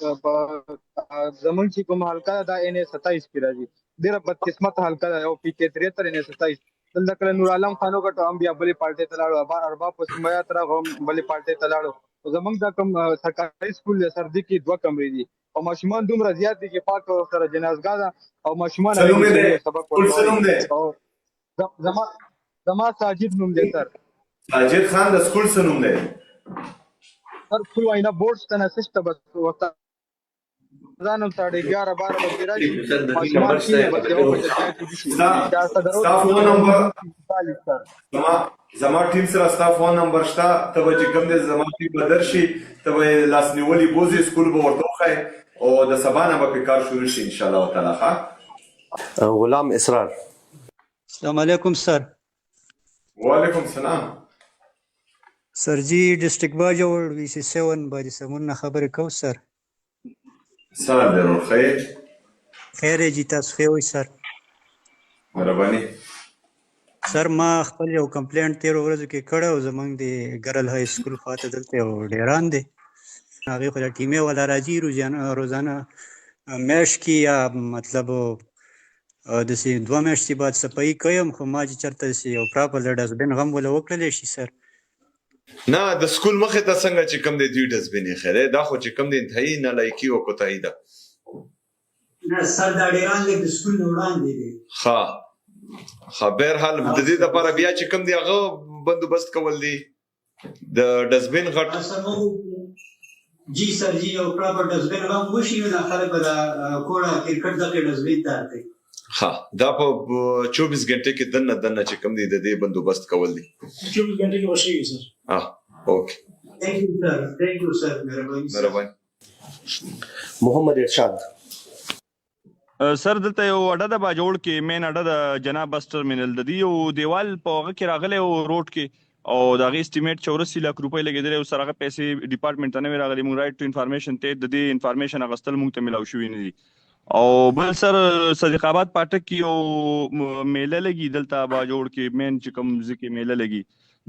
زمونږ چې کوم حلقه دا ان 27 کې راځي ډېره بدقسمت حلقه ده او پی کې 73 ان 27 دلته کله نور عالم خانو ګټو هم بیا بلې پارټي ته لاړو ارباب پسمایا تر هم بلې پارټي ته لاړو زمونږ دا کوم سرکاري سکول دی سر د کې دوه کمرې دي او ماشومان دومره زیات دي چې پاک سره جنازګاه ده او ماشومان سبق ورکوي زما ساجد نوم دی سر ساجد خان د سکول څه نوم دی سر سکول وینا بورډ ستنه سیسټه بس وتا ځانم 11:30 12 بجې راشي زما ټیم سره ستا فون نمبر شته ته به چې کوم دی زما ټیم به درشي ته به لاس نیولي بوځي سکول به ورته وښایې او د سبا نه به پې کار شروع شي انشاءالله تعالی ښه غلام اسرار السلام علیکم سر وعلیکم السلام سر جی ډسټرکټ باجوړ وی سی 7 باندې سمون نه خبرې کو سر سلام درو خیر خیر جی تاسو خو وي سر مهرباني سر ما خپل یو کمپلینټ 13 ورځې کې کړو زمونږ د ګرل های سکول خاطر دلته یو ډیران دی هغه خو د ټیمه ولا راځي روزانه میش کې یا مطلب د سي 2 میاشتې بعد صفایي کوم خو ما چې چرته سي یو پراپر ډسبین غم ولا وکړل شي سر نه د سکول مخه ته څنګه چې کم دی دوی ډسبین خیره دا خو چې کم دی انتهایی نه لایقي او کوتاهی ده نه سر دا ډیران د سکول نه وړاندې دي خبر حال د دې لپاره بیا چې کم دی هغه بندوبست کول دي د ډسبین غټ جی سر جی یو پراپر ډسبین غم وشي نو خلک به دا کوړه کرکټ دغه ډسبین دارته دا په 24 غنټه کې دنه چې کم دی د دې بندوبست کول دي 24 غنټه کې وشي سر اوکې ثانک یو سر مهرباني محمد ارشاد سر دلته یو اډه د باجوړ کې مین اډه د جناب بس ټرمینل د دې یو دیوال په هغه کې راغلی او روډ کې او د هغې اسټیمیټ 84 لک روپۍ لګېدلی او سر هغه پیسې ډپارټمنټ ته نه وې راغلي موږ رایټ ټو انفارمیشن ته د دې انفارمیشن اخیستل موږ ته میلاو شوي نه دي او بل سر صدیق آباد پاټک کې یو میله لګي دلته باجوړ کې مین چې کوم ځای کې میله لګي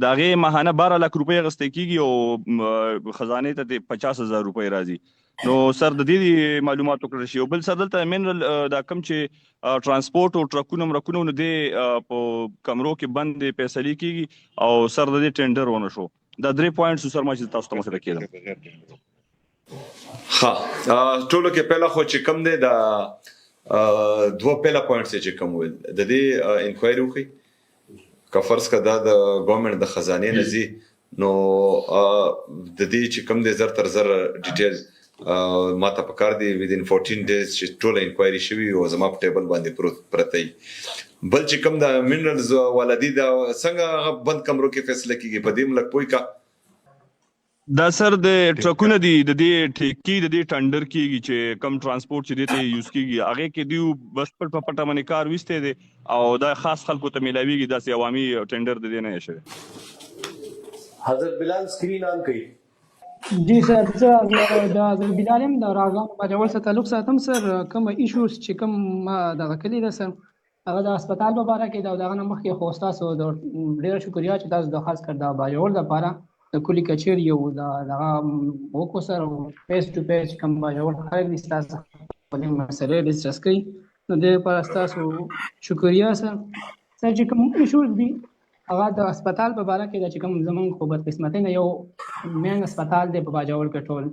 د هغې ماهانه 12 لک روپۍ اخیستی کېږي او خزانې ته 50,000 روپۍ راځي نو سر د دې معلومات وکړل شي او بل سر دلته مینرل دا کم چې ترانسپورت او ټرکونه مرکونه نو دې په کمرو کې بند فیصلې کېږي او سر د دې ټینډر ونه شو دا 3 پوینټس سر ما چې تاسو ته مخه کېدم ټولو کې پهلا خو چې کم دی دا دوه پهلا پوینټس چې کم ول د دې انکوایري وکړي که فرض که دا د ګورنمنټ د خزانې نه ځي نو د دې چې کم دی زر تر زر ډیټیل ما ته پکار دی within 14 days چې ټوله انکوایري شوي او زما په ټیبل باندې پرته وي بل چې کم د منرلز ولادي دا څنګه بند کمرو کې فیصله کیږي په دې ملک پوي کا دا سر د ټرکونه دي د دې ټیکی د دې ټندر کیږي چې کم ترانسپورت چې دې ته یوز کیږي هغه کې دیو بس په پټه باندې کار وسته دي او دا خاص خلکو ته ملاويږي داسې عوامي ټندر د دې نه شي حضرت بلال سکرین آن کړئ جی سر دا بلالم د راغام باجوړ سره تعلق ساتم سر کوم ایشوز چې کوم دغه کلی ده سر هغه د هسپتال په اړه کې دا دغه مخکې خو تاسو ډیر شکریا چې تاسو د خاص کړ دا باجوړ د لپاره د کلی کچیر یو دغه وکړو سر فیس ټو فیس کوم باجوړ خلک دي تاسو په دې مسله ډیسکس کوي نو د لپاره تاسو شکریا سر چې کوم ایشوز دي هغه د هسپتال په اړه کې چې کوم زمونږ خو بدقسمتۍ نه یو مین هسپتال دی په باجوړ کې ټول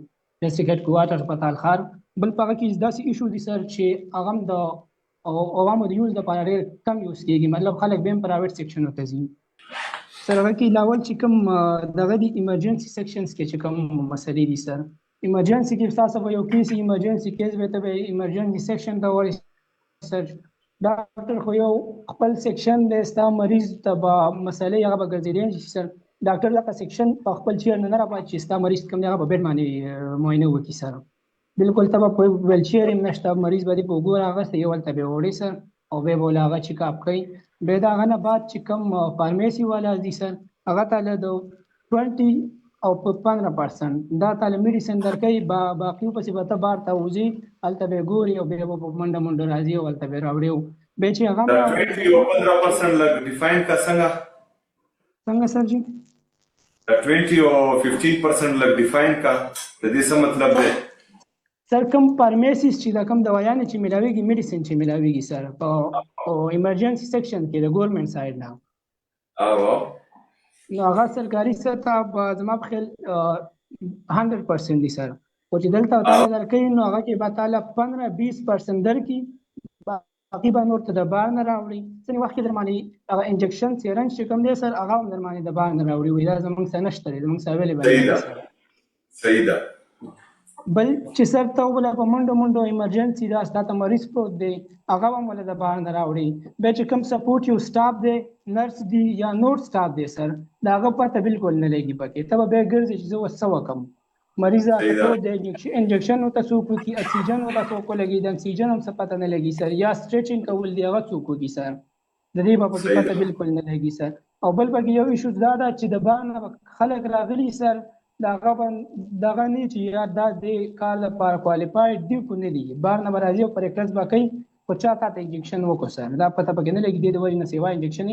ډسټرکټ هیډ کوارټر هسپتال خار بل په هغه کې داسې ایشو دي سر چې هغه د عوامو د یوز لپاره ډېر کم یوز کېږي مطلب خلک به هم پرایویټ سیکشنو ته ځي سر هغه کې علاوه چې کوم دغه د ایمرجنسي سیکشنز کې چې کوم مسلې دي سر ایمرجنسي کې تاسو به یو کیس ایمرجنسي کیس به ته ایمرجنسي سیکشن ته ورسئ سر ډاکټر خو یو خپل سیکشن د ستا مریض ته به مسلې هغه به ګرځېدلی شي سر ډاکټر لکه سیکشن په خپل چیر نه راپاتې چې ستا مریض کوم دی هغه په بیډ باندې معاینه وکړي سر بالکل ته به په ویل چیر هم نشته مریض به دې په اوږو راغستی یو هلته به یې وړي سر او بیا به له هغه چیکاپ کوي بیا د هغه نه بعد چې کوم فارمیسي والا دي سر هغه تاله د 20 او په 15% دا تاله میډیسن درکوي باقي پسې به ته بار ته وځي هلته به یې ګوري او بیا به په منډه راځي او هلته به یې راوړي بیا چې هغه 20 او 15% لږ ډیفاین کا څنګه څنګه سر جی 20 او 15% لګ ډیفاین کا د دې څه مطلب دی سر کوم فارمیسیس چې دا کوم دوايانې چې ملاويږي میډیسن چې ملاويږي سر په ایمرجنسي سیکشن کې د ګورنمنت سایډ نه نو هغه سرکاري سطح زما په خیال 100% دي سر او چې دلته تعالی درکې نو هغه کې به تعالی 15-20% درکې باقي به نور ته د بار نه راوړي ځینې وخت کې در باندې هغه انجکشن سیرنج چې کوم دی سر هغه هم در باندې د بار نه راوړي وایي دا زموږ سره نشته دی زموږ سره اویلیبل دی صحیح ده بل چې سر ته وبله په منډو ایمرجنسي دا ستاسو مریض پروت دی هغه هم ولې د بار نه راوړي بیا چې کوم سپورټ یو سټاف دی نرس دی یا نور سټاف دی سر دا هغه پته بالکل نه لګي پکې ته به بیا ګرځي چې زه اوس څه وکړم مریض راته د انجکشن ورته څوک وکړي اکسیجن ورته څوک ولګي د اکسیجن هم څه پته نه لګي سر یا سټریچنګ کول دی هغه څوک وکړي سر د دې به پکې پته بالکل نه لګي سر او بل پکې یو ایشو دا ده چې د بار نه خلک راغلي سر دغه نه چې یا دا د کار لپاره کوالیفاید دی کو نه دي بار نه راځي او پریکټس به کوي خو چا ته انجکشن وکړو سر دا پته پکې نه لګي د وجې نه سیوا انجکشن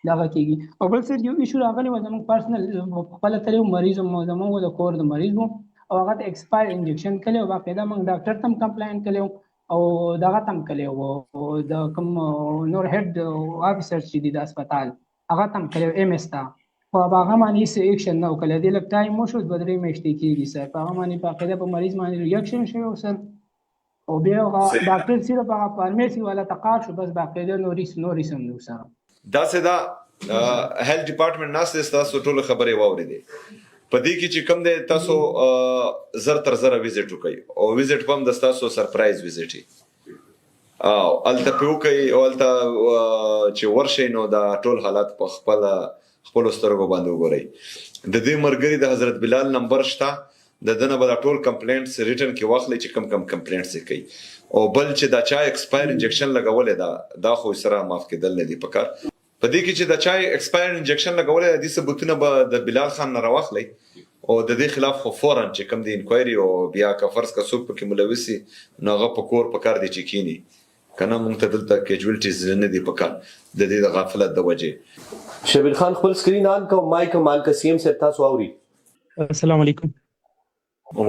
دغه کېږي او بل سر یو ایشو راغلی و زموږ پرسنل خپله تللی و مریض زموږ د کور د مریض و او هغه ته ایکسپایر انجکشن کړی و باقاعده موږ ډاکټر ته هم کمپلاین کړی او دغه ته هم کړی و د کوم نور هیډ افیسر چې دي د هسپتال هغه ته هم کړی و ایم ایس ته خو هغه باندې هېڅ ایکشن نه وکړی دې لږ ټایم وشو 2-3 میاشتې کېږي سر په هغه باندې باقاعده په مریض باندې ریاکشن شوی و سر او بیا هغه ډاکټر صرف هغه فارمیسي والا تقاعد شو بس باقاعده نورې هم نو سر داسې دا هیلث ډپارټمنټ ناست تاسو ټول خبرې واورېدې په دې کې چې کوم دی تاسو زر تر زره ویزټ وکړئ او ویزټ هم د تاسو سرپرایز ویزټ او الته په وکړئ او الته چې ورشئ نو دا ټول حالات په خپل سترګو باندې وګورئ د دې مرګري د حضرت بلال نمبر شته د دنه به ټول کمپلینټس ریټن کې واخلي چې کم کمپلینټس کوي او بل چې دا چا ایکسپایر انجکشن لګولې دا خو سره معاف کېدل نه دي پکار په دې کې چې دا چا ایکسپایر انجکشن لګولې د ثبوتونه به د بلال خان نه راوخلي او د دې خلاف خو فورا چې کوم دی انکوایري او بیا که فرض کا څوک پکې ملوثي نو هغه په کور پکار دي چې کینی کنه مونږ ته دلته کیجوالټیز نه دي پکار د دې د غفلت د وجې شبیر خان خپل سکرین آن کو مایک مال کا سی ایم سے تاسو اوري السلام علیکم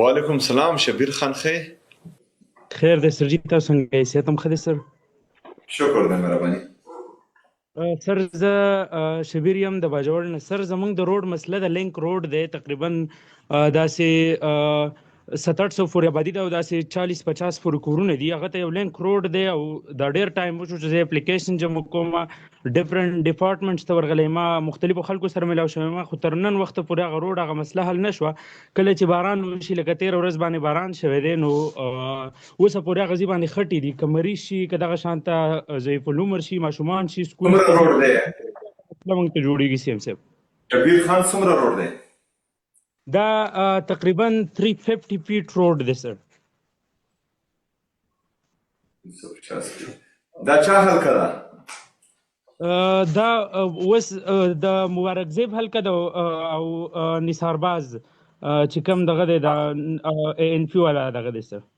وعلیکم السلام شبیر خان خیر دې سر جی تاسو څنګه یې تم خدای سر شکر دې مهرباني سر زه شبیر یم د باجوړ نه سر زمونږ د روډ مسله د لینک روډ دی تقریبا داسې 700 فور آبادی دا داسې 40-50 فور کورونه دي هغه ته یو لینک روډ دی او دا ډېر ټایم وشو چې اپلیکیشن جمع کوم ډیفرنٹ ډپارټمنټس ته ورغلی ما مختلفو خلکو سره ملاو شوی ما خو تر نن وخته پورې هغه روډ هغه مسله حل نه شوه کله چې باران وشي لکه 13 ورځ باندې باران شوی دی نو اوسه پورې هغه ځای باندې خټې دي که مریض شي که دغه شانته ضعیف العمر شي ماشومان شي سکول روډ دی موږ ته جوړېږي سی ایم صاحب شبیر خان څومره روډ دی دا تقریبا 350 فیٹ روډ دی سر دا چا حلقه ده دا اوس د مبارک زیب حلقه ده او نثارباز چې کوم دغه دی د ان پی والا دغه دی سر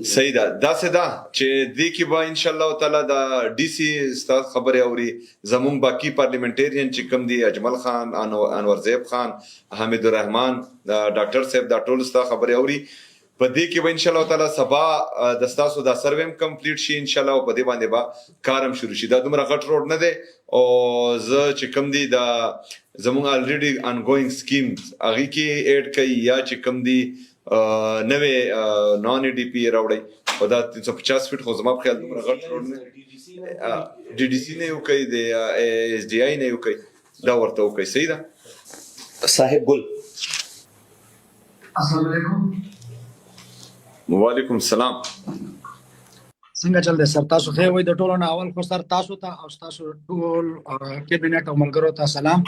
صحیح ده داسې ده چې دې کې به ان شاء الله تعالی د ډي سي ستاسو خبرې اوري زموږ باقي پارلیمنټریان چې کوم دي اجمل خان انور زیب خان حمید الرحمن ډاکټر صاحب دا ټول ستاسو خبرې اوري په دې کې به ان شاء الله تعالی سبا د ستاسو دا سرویم کمپلیټ شي ان شاء الله په دې باندې به کارم شروع شي دا دومره غټ روډ نه دی او زه چې کوم دي دا زموږ الریډي انګوینګ سکیمز هغه کې اډ کوي یا چې کوم دي نوې نان ډي پی راوړي او دا 350 فیټ خو زما په خیال دومره غټ روډ نه ډي ډي سي نه یو کوي د اس ډي آی نه یو کوي دا ورته وکړي صحیح ده صاحب ګل السلام علیکم وعلیکم السلام څنګه چل دی سر تاسو خیر وای د ټولو نه اول خو سر تاسو ته او تاسو ټول کابینټ او ملګرو ته سلام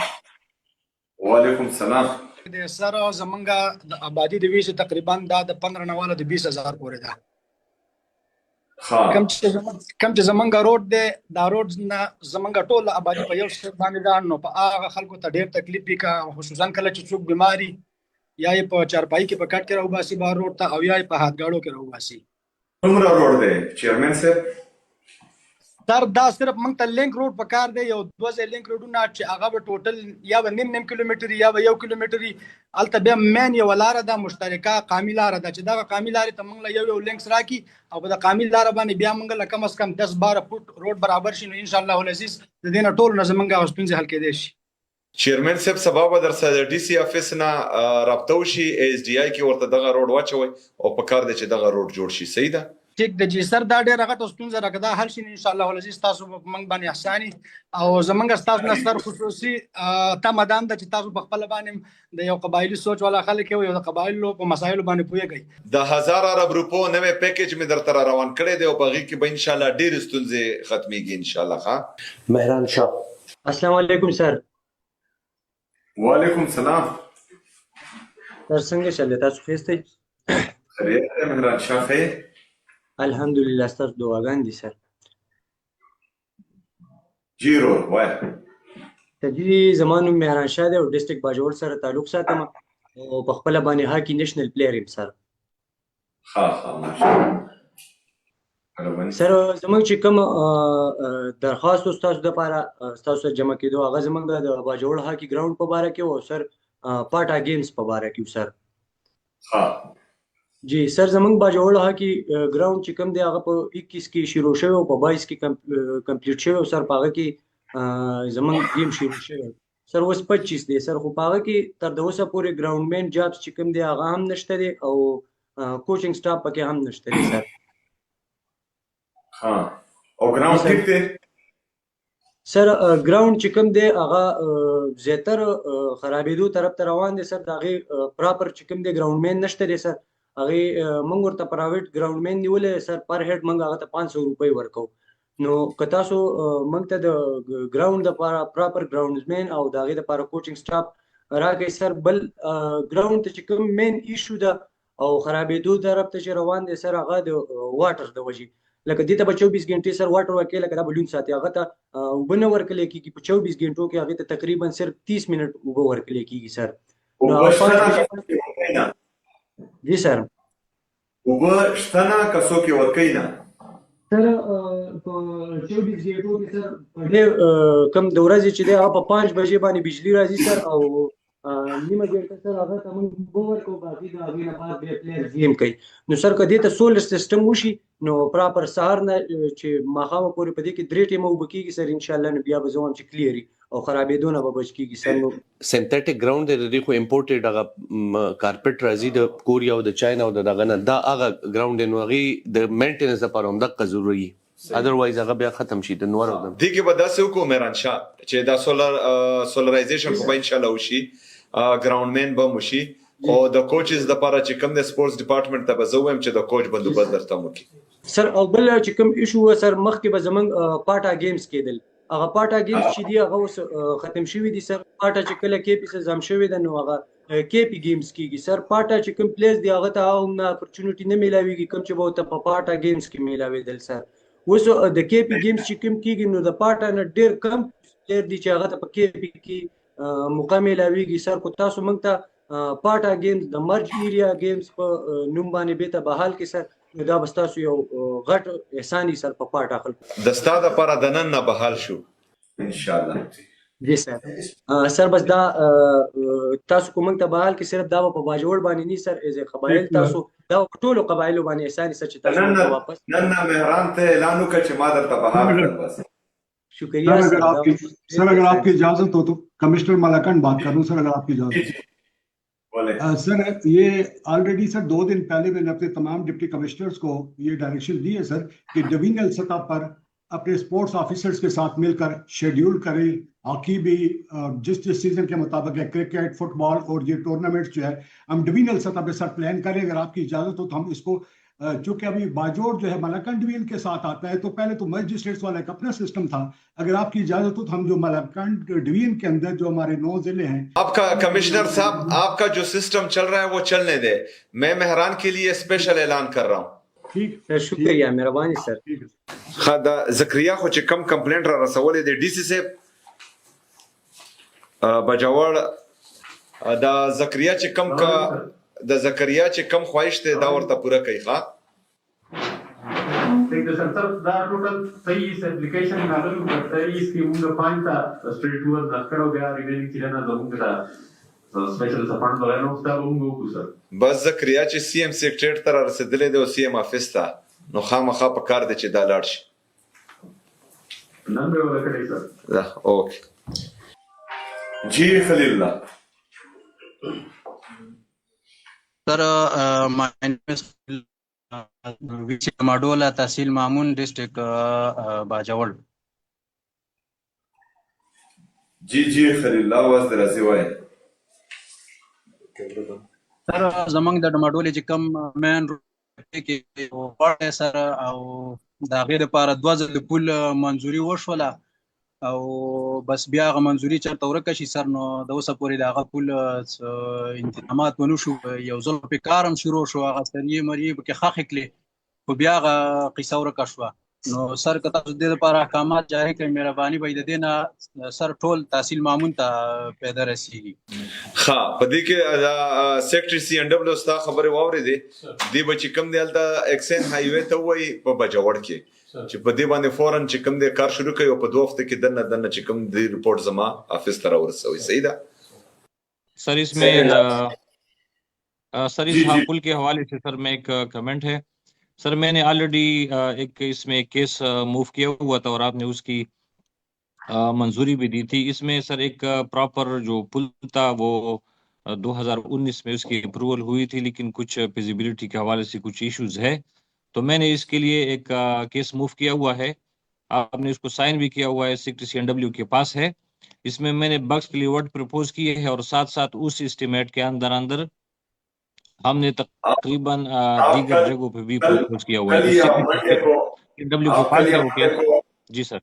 وعلیکم السلام د سر زمونږ د آبادی د ویش تقریبا دا د 15 نواله د 20000 پورې ده کم چې زمونږ روډ دی دا روډ نه زمونږ ټول آبادی په یو شهر باندې ده نو په هغه خلکو ته ډېر تکلیف وي کا خصوصا کله چې څوک بیماری یا په چارپای کې په کټ کې راوباسي بار روډ ته او یا په هاتګاړو کې راوباسي کومه روډ دی چیرمن صاحب سر دا صرف موږ ته لینک روډ په کار دی، یو 2 ځای لینک روډونه چې هغه به ټوټل یا به نیم کیلومتر یا به 1 کیلومتر هلته بیا مین یو لاره ده مشترکه قامي لاره ده چې دغه قامي لارې ته موږ له یو لینکس راکړي او په د قامي لاره باندې بیا موږ له کم از کم 10-12 فوټ روډ برابر شي، نو ان شاء الله العزیز د دې نه ټول نه زموږ هغه ستونزې حل کېدای شي. چیرمن صاحب سبا به در سره ډي سي افیس نه رابطه وشي، ایس ډي آی کې ورته دغه روډ واچوي او په کار دی چې دغه روډ جوړ شي. صحیح ده؟ ټیک د جی سر دا ډېره غټه ستونزه راکړه، دا حل شي ان شاء الله العزیز تاسو په موږ باندې احساني او زمونږ ستاسو نه سر خصوصي تمه ده چې تاسو په خپل باندې د یو قبایلی سوچ والا خلک یو د قبایلو په مسایلو باندې پوهیږئ. د 1000 عرب روپو نوې پیکیج مې درته روان کړی دی او په هغې کې به ان شاء الله ډېرې ستونزې ختمېږي ان شاء الله. ښه مهران شاه. السلام علیکم سر. وعلیکم السلام. سر څنګه چل دی؟ تاسو ښه یاستئ؟ خیریت دی مهران شاه. ښه الحمدلله ستاسو دعاګانې دي سر. جی رور وایه. تجدي زما نوم مهران شاه دی او ډسټرکټ باجوړ سره تعلق ساتم او په خپله باندې هاکي نیشنل پلیر یم سر. ښه ماشاءالله. سر زموږ چې کوم درخواست ستاسو دپاره ستاسو جمع کېدو هغه زموږ د باجوړ هاکي ګراوند په باره کې او سر پاټا گیمز په باره کې سر. ها جی سر زمونږ باجوړ هاکي ګراوند چې کوم دی هغه په 21 کې شروع شوی او په 22 کې کمپلیټ شوی او سر په هغه کې زمونږ گیم شروع شوی سر اوس 25 دی سر، خو په هغه کې تر د اوسه پورې ګراوندمین جابس چې کوم دی هغه هم نشته دی او کوچنګ سټاف پکې هم نشته دی سر. ها او ګراوند ټیک دی سر. ګراوند چې کوم دی هغه زیاتره خرابېدو طرف ته روان دی سر. د هغې پراپر چې کوم دی ګراوندمین نشته دی سر. هغې موږ ورته پرایویټ ګراوندمین نیولی سر، پر هیډ موږ هغه ته 500 روپۍ ورکوو. نو که تاسو موږ ته د ګراوند دپاره پراپر ګراوندمین او د هغې دپاره کوچنګ سټاف راکوئ سر. بل ګراوند ته چې کوم مین ایشو ده او خرابېدو طرف ته چې روان دی سر، هغه د واټر د وجې. لکه دې ته به 24 غنټې سر واټر ورکوي، لکه دا بلون ساتي، هغه ته اوبه نه ورکولی کېږي. په 24 غنټو کې هغې ته تقریبا صرف 30 منټ اوبه ورکولی کېږي سر. جی سر. اوبه شته نه که څوک یې ورکوي نه سر؟ په 24 غنټو کې سر په ډېر کم د ورځې چې دی هغه په 5 بجې باندې بجلي راځي سر او نیمه غنټه سر هغه ته موږ اوبه ورکوو، باقي د هغې نه بعد بیا پلیر گیم کوي. نو سر که دې ته سولر سیسټم وشي نو پراپر سهار نه چې ماښامه پورې په دې کې 3 ټیمه اوبه کېږي سر، انشاءالله نو بیا به زه وایم چې کلیري او خرابېدو نه به بچ کېږي سر. نو سینتھیټک ګراوند دی، د دې خو امپورټډ هغه کارپیټ راځي د کوریا او د چاینا او د دغه نه، دا هغه ګراوند دی نو هغې د مینټیننس دپاره همدغه ضروري، ادروایز هغه بیا ختم شي د نور. دې کې به داسې وکړو مهران شاه چې دا سولرایزیشن خو به انشاءالله وشي، ګراوندمین به هم وشي او د کوچز دپاره چې کوم د سپورټس ډپارټمنټ ته به زه ووایم چې د کوچ بندوبست درته وکړي سر. او بل چې کوم ایشو و سر، مخکې به زموږ پاټا گیمز کېدل، هغه پاټا گیمز چې دي هغه اوس ختم شوي دي سر. پاټا چې کله کیپي سره ځم شوې ده نو هغه کیپي گیمز کېږي سر. پاټا چې کوم پلیس دی هغه ته هغه اپرچونټي نه میلاویږي کوم چې به ورته په پاټا گیمز کې میلاوېدل سر. اوس د کیپي گیمز چې کوم کېږي نو د پاټا نه ډېر کم پلیر دي چې هغه ته په کیپي کې موقع میلاویږي سر. خو تاسو موږ ته پاټا گیمز د مرج ایریا گیمز په نوم باندې بیرته بحال کړي سر. دا به ستاسو یو غټ احسان وي سر په پاټا خلکو. د ستا دپاره د نن نه بحال شو انشاءالله. جی سر. سر بس دا تاسو کوم ته بحال کې صرف دا په باجوړ باندې نه سر، ایز قبایل تاسو دا ټولو قبایلو باندې احسان سر چې تاسو واپس نن نه مهران ته اعلان وکړه چې ما درته بحال کړ. بس شکریہ سر. اگر آپ کی اجازت ہو تو کمشنر ملاکنڈ بات کر رہا ہوں سر، اگر آپ کی اجازت ہو سر. یہ آلریڈی سر 2 دن پہلے میں نے اپنے تمام ڈپٹی کمشنرز کو یہ ڈائریکشن دی ہے سر کہ ڈویژنل سطح پر اپنے اسپورٹس آفیسرز کے ساتھ مل کر شیڈیول کریں. ہاکی بھی جس سیزن کے مطابق ہے، کرکٹ، فٹ بال اور یہ ٹورنامنٹس جو ہے ہم ڈویژنل سطح پہ سر پلان کریں. اگر آپ کی اجازت ہو تو ہم اس کو، چونکہ ابھی باجوڑ جو ہے ملاکنڈ ڈویژن کے ساتھ آتا ہے تو پہلے تو مجسٹریٹس والا ایک اپنا سسٹم تھا، اگر آپ کی اجازت ہو تو ہم جو ملاکنڈ ڈویژن کے اندر جو ہمارے 9 ضلع ہیں. آپ کا کمشنر صاحب آپ کا جو سسٹم چل رہا ہے وہ چلنے دے، میں مہران کے لیے اسپیشل اعلان کر رہا ہوں. ٹھیک شکریہ مہربانی سر. دا زکریا خو چې کم کمپلینټ را رسولې دی ډي سي صاحب بجوړ، دا زکریا چې کم خواهش دی دا ورته پوره کوي. ښه صحیح ده سر دا ټوټل 23 اپلیکیشن راغلي او 23 کې موږ 5 ته سټریټ ور ځکړو بیا ریمینینګ چې نه زموږ ته سپیشل سپورټ وغیرہ نو تاسو موږ وکړو سر بس زکریا چې سی ام سیکریټریټ ته رسیدلې دی او سی ام افیس ته نو خامخا په کار دی چې دا لاړ شي نن به ورکړی سر دا اوکې جی خلیل الله سر my name is Madola Tahsil Mamun district Bajawal جی خلیل الله واز درځي وای سر زمنګ د ډماډولې چې کم مین کې ورته سر او دا غیر لپاره 2000 د پول منځوري وشوله او بس بیا غ منځوري چرته ورکه شي سر نو د اوسه پورې دا غ پول انتظامات ونو شو یو ځل په کارم شروع شو هغه سریه مری کې خخ کړي خو بیا غ قصه ورکه شو نو سر که تاسو د لپاره احکامات جاری کړئ مهرباني به د دې نه سر ټول تحصیل مامون ته پیدا رسیږي ها په دې کې سیکریټری سی ان ډبلیو ستا خبره واوري دي دی به چې کوم دی الته ایکسن هایوي ته وای په بجوړ کې چې په دې باندې فورن چې کوم دی کار شروع کوي او په 2 هفته کې دنه چې کوم دی رپورټ زما افیس ته ورسوي صحیح ده सर इसमें सर इस हापुल के हवाले से सर मैं एक कमेंट है सर मैंने ऑलरेडी एक इसमें केस मूव किया हुआ था और आपने उसकी मंजूरी भी दी थी इसमें सर एक प्रॉपर जो पुल था वो 2019 में उसकी अप्रूवल हुई थी लेकिन कुछ फिजिबिलिटी के हवाले से कुछ इश्यूज है तो मैंने इसके लिए एक केस मूव किया हुआ है आपने इसको साइन भी किया हुआ है सेक्रेटरी CNW के पास है इसमें मैंने बग्स के लिए वर्ड प्रपोज किए हैं और साथ साथ उस एस्टिमेट के अंदर हमने तकरीबन दीगर जगहों पे भी प्रपोज किया हुआ है CNW के पास है वो केस जी सर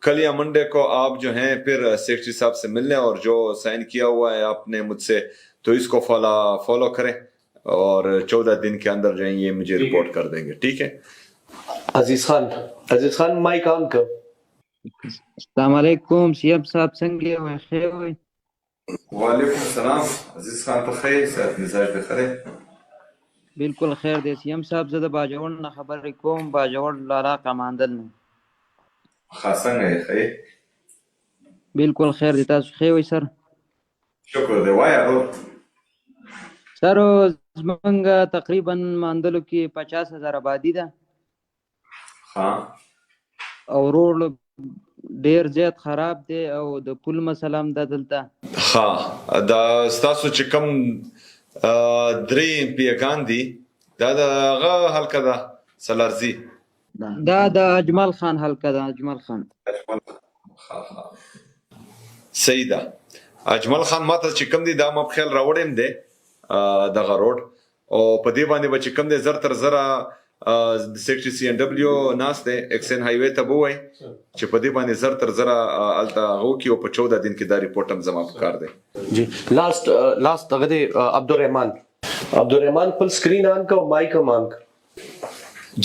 कल या मंडे को आप जो हैं फिर सेक्रेटरी साहब से मिलने और जो साइन किया हुआ है आपने मुझसे तो इसको फॉलो करें और 14 दिन के अंदर जो है ये मुझे रिपोर्ट कर देंगे ठीक है अजीज खान माइक ऑन कर अस्सलाम वालेकुम सीएम साहब संगे हो खैर हो वालेकुम सलाम अजीज खान तो खैर साहब मिजाज बखैर बिल्कुल खैर दे सीएम साहब زده باجوړ نه خبر کوم باجوړ لارا کماندل نه خاصنګ خیر बिल्कुल खैर दे تاسو خیر وي سر شکر دی وای ورو سر زمونږ تقریبا ماندلو کې 50000 آبادی ده ها او روډ ډیر زیات خراب دی او د پل مسله هم ده دلته ها دا ستاسو چې کوم درې پیغان دي دا هغه حلقه ده سلارزي دا د اجمل خان حلقه ده اجمل خان صحیح ده اجمل خان ماته چې کوم دي دا ما په خیال راوړم دي دغه روډ او په دې باندې چې کوم دي زر تر زره سیکریټری CNW ناس ده ایکسن هایوي ته وای چې په دې باندې زر تر زره الته غو کې او په 14 دن کې دا ریپورت هم زما په کار دی جی لاست هغه عبدالرحمن فل سکرین آن کا مایک هم آن کا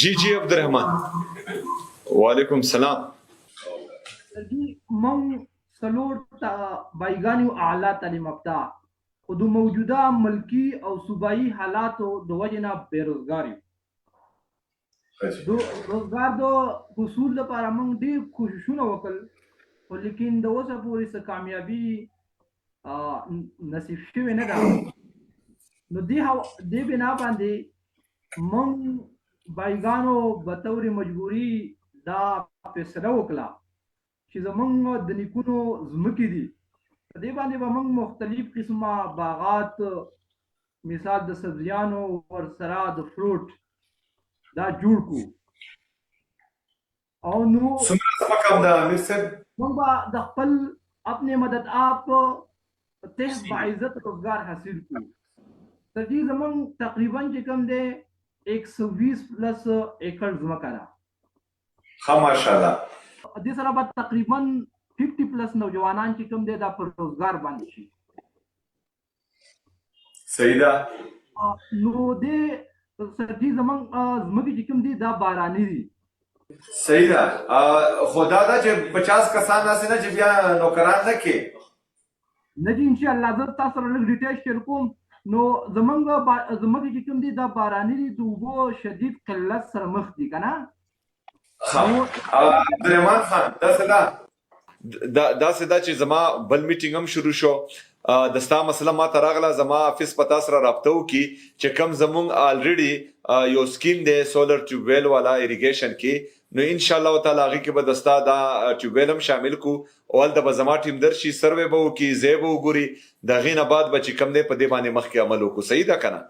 جی عبدالرحمن وعلیکم السلام من سلور تا بایگانی اعلی تعلیم یافته او د موجوده ملکی او صوبایي حالاتو د وجنه بیروزګاری روزګار د حصول لپاره موږ ډېر کوششونه وکړل خو لیکن د اوسه پورې څه کامیابي نصیب شوې نه ده نو دې بنا باندې موږ بایګانو بطور مجبوري دا فیصله وکړه چې زموږ د نیکونو ځمکې دي په دې باندې به موږ مختلف قسمه باغات مثال د سبزیانو ورسره د فروټ دا جوړ کو او نو موږ به د خپل اپنے مدد آپ تحت باعزت روزگار حاصل کو تر دې زموږ تقریبا چې کوم دی 120 پلس ایکڑ ځمکه ده ها ماشاءالله دې سره به تقریبا 50 پلس نوجوانان چې کوم دی دا پر روزګار باندې شي صحیح ده نو دې سردی زمون زموږ چې کوم دی دا باراني دي صحیح ده خدا دا چې 50 کسان ناسي نه چې بیا نوکران نه کې نه دي ان شاء الله زه تاسو سره لږ ډیټیل شیر کوم نو زمونږ چې کوم دی دا باراني دي د اوبو شدید قلت سره مخ دي کنه عبدالرحمن خان دا سدا چې زما بل میټینګ هم شروع شو د ستا مسله ما ته راغله زما افیس پتا سره رابطه وکي چې کم زمونږ الریډي یو سکیم دی سولر ټیوبویل والا اریګیشن کې نو ان شاء الله تعالی هغه کې به دستا دا ټیوبویل هم شامل کو اول د بزما ټیم درشي سروې به وکي زیب وګوري د غینه بعد به چې کم دی په دې باندې مخکې عمل وکړو صحیح ده کنه